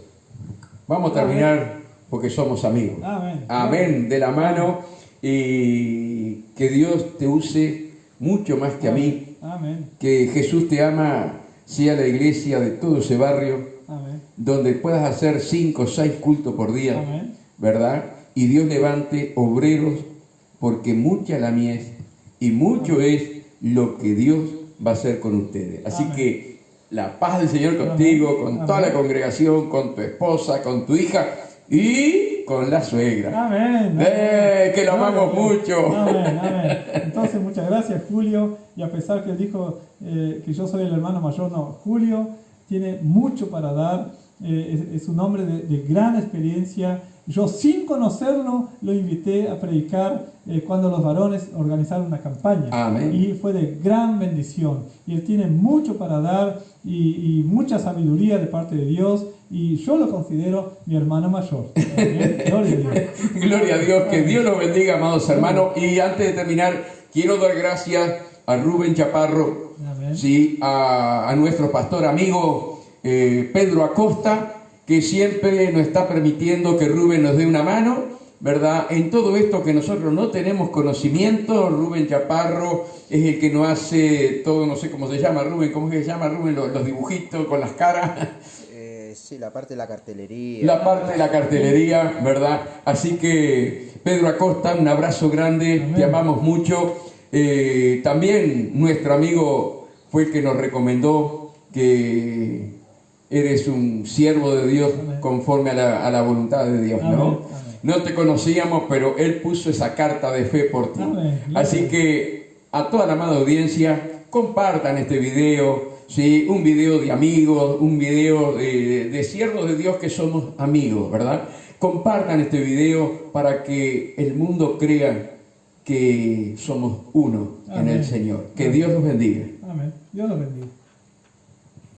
Vamos a terminar porque somos amigos. Amén. Amén, de la mano, y que Dios te use mucho más que a mí, Amén. que Jesús te ama, sea la iglesia de todo ese barrio, Amén. donde puedas hacer 5 o 6 cultos por día, Amén. ¿verdad? Y Dios levante obreros, porque mucha la mies y mucho es lo que Dios va a hacer con ustedes. Así Amén. que la paz del Señor contigo, Amén. con Amén. toda la congregación, con tu esposa, con tu hija y con la suegra. Amén. Que lo amamos mucho. Amén, amén. Entonces, muchas gracias, Julio. Y a pesar que él dijo que yo soy el hermano mayor, no, Julio tiene mucho para dar. Es un hombre de gran experiencia. Yo, sin conocerlo, lo invité a predicar cuando los varones organizaron una campaña. Amén. Y fue de gran bendición. Y él tiene mucho para dar y mucha sabiduría de parte de Dios. Y yo lo considero mi hermano mayor. Amén. Gloria a Dios. Gloria a Dios, que Dios los bendiga, amados hermanos. Y antes de terminar, quiero dar gracias a Rubén Chaparro, Amén. ¿sí? A nuestro pastor amigo Pedro Acosta, que siempre nos está permitiendo que Rubén nos dé una mano, ¿verdad? En todo esto que nosotros no tenemos conocimiento, Rubén Chaparro es el que nos hace todo, no sé cómo se llama, Rubén, ¿cómo es que se llama, Rubén? Los dibujitos con las caras. Sí, la parte de la cartelería. La parte de la cartelería, ¿verdad? Así que, Pedro Acosta, un abrazo grande, Amén. te amamos mucho. También nuestro amigo fue el que nos recomendó que eres un siervo de Dios. Amén. Conforme a la voluntad de Dios, Amén. ¿no? Amén. No te conocíamos, pero Él puso esa carta de fe por ti. Amén. Así que a toda la amada audiencia, compartan este video. Sí, un video de amigos, un video de siervos de Dios que somos amigos, ¿verdad? Compartan este video para que el mundo crea que somos uno. Amén. En el Señor. Que Dios los bendiga. Amén. Amén. Dios los bendiga.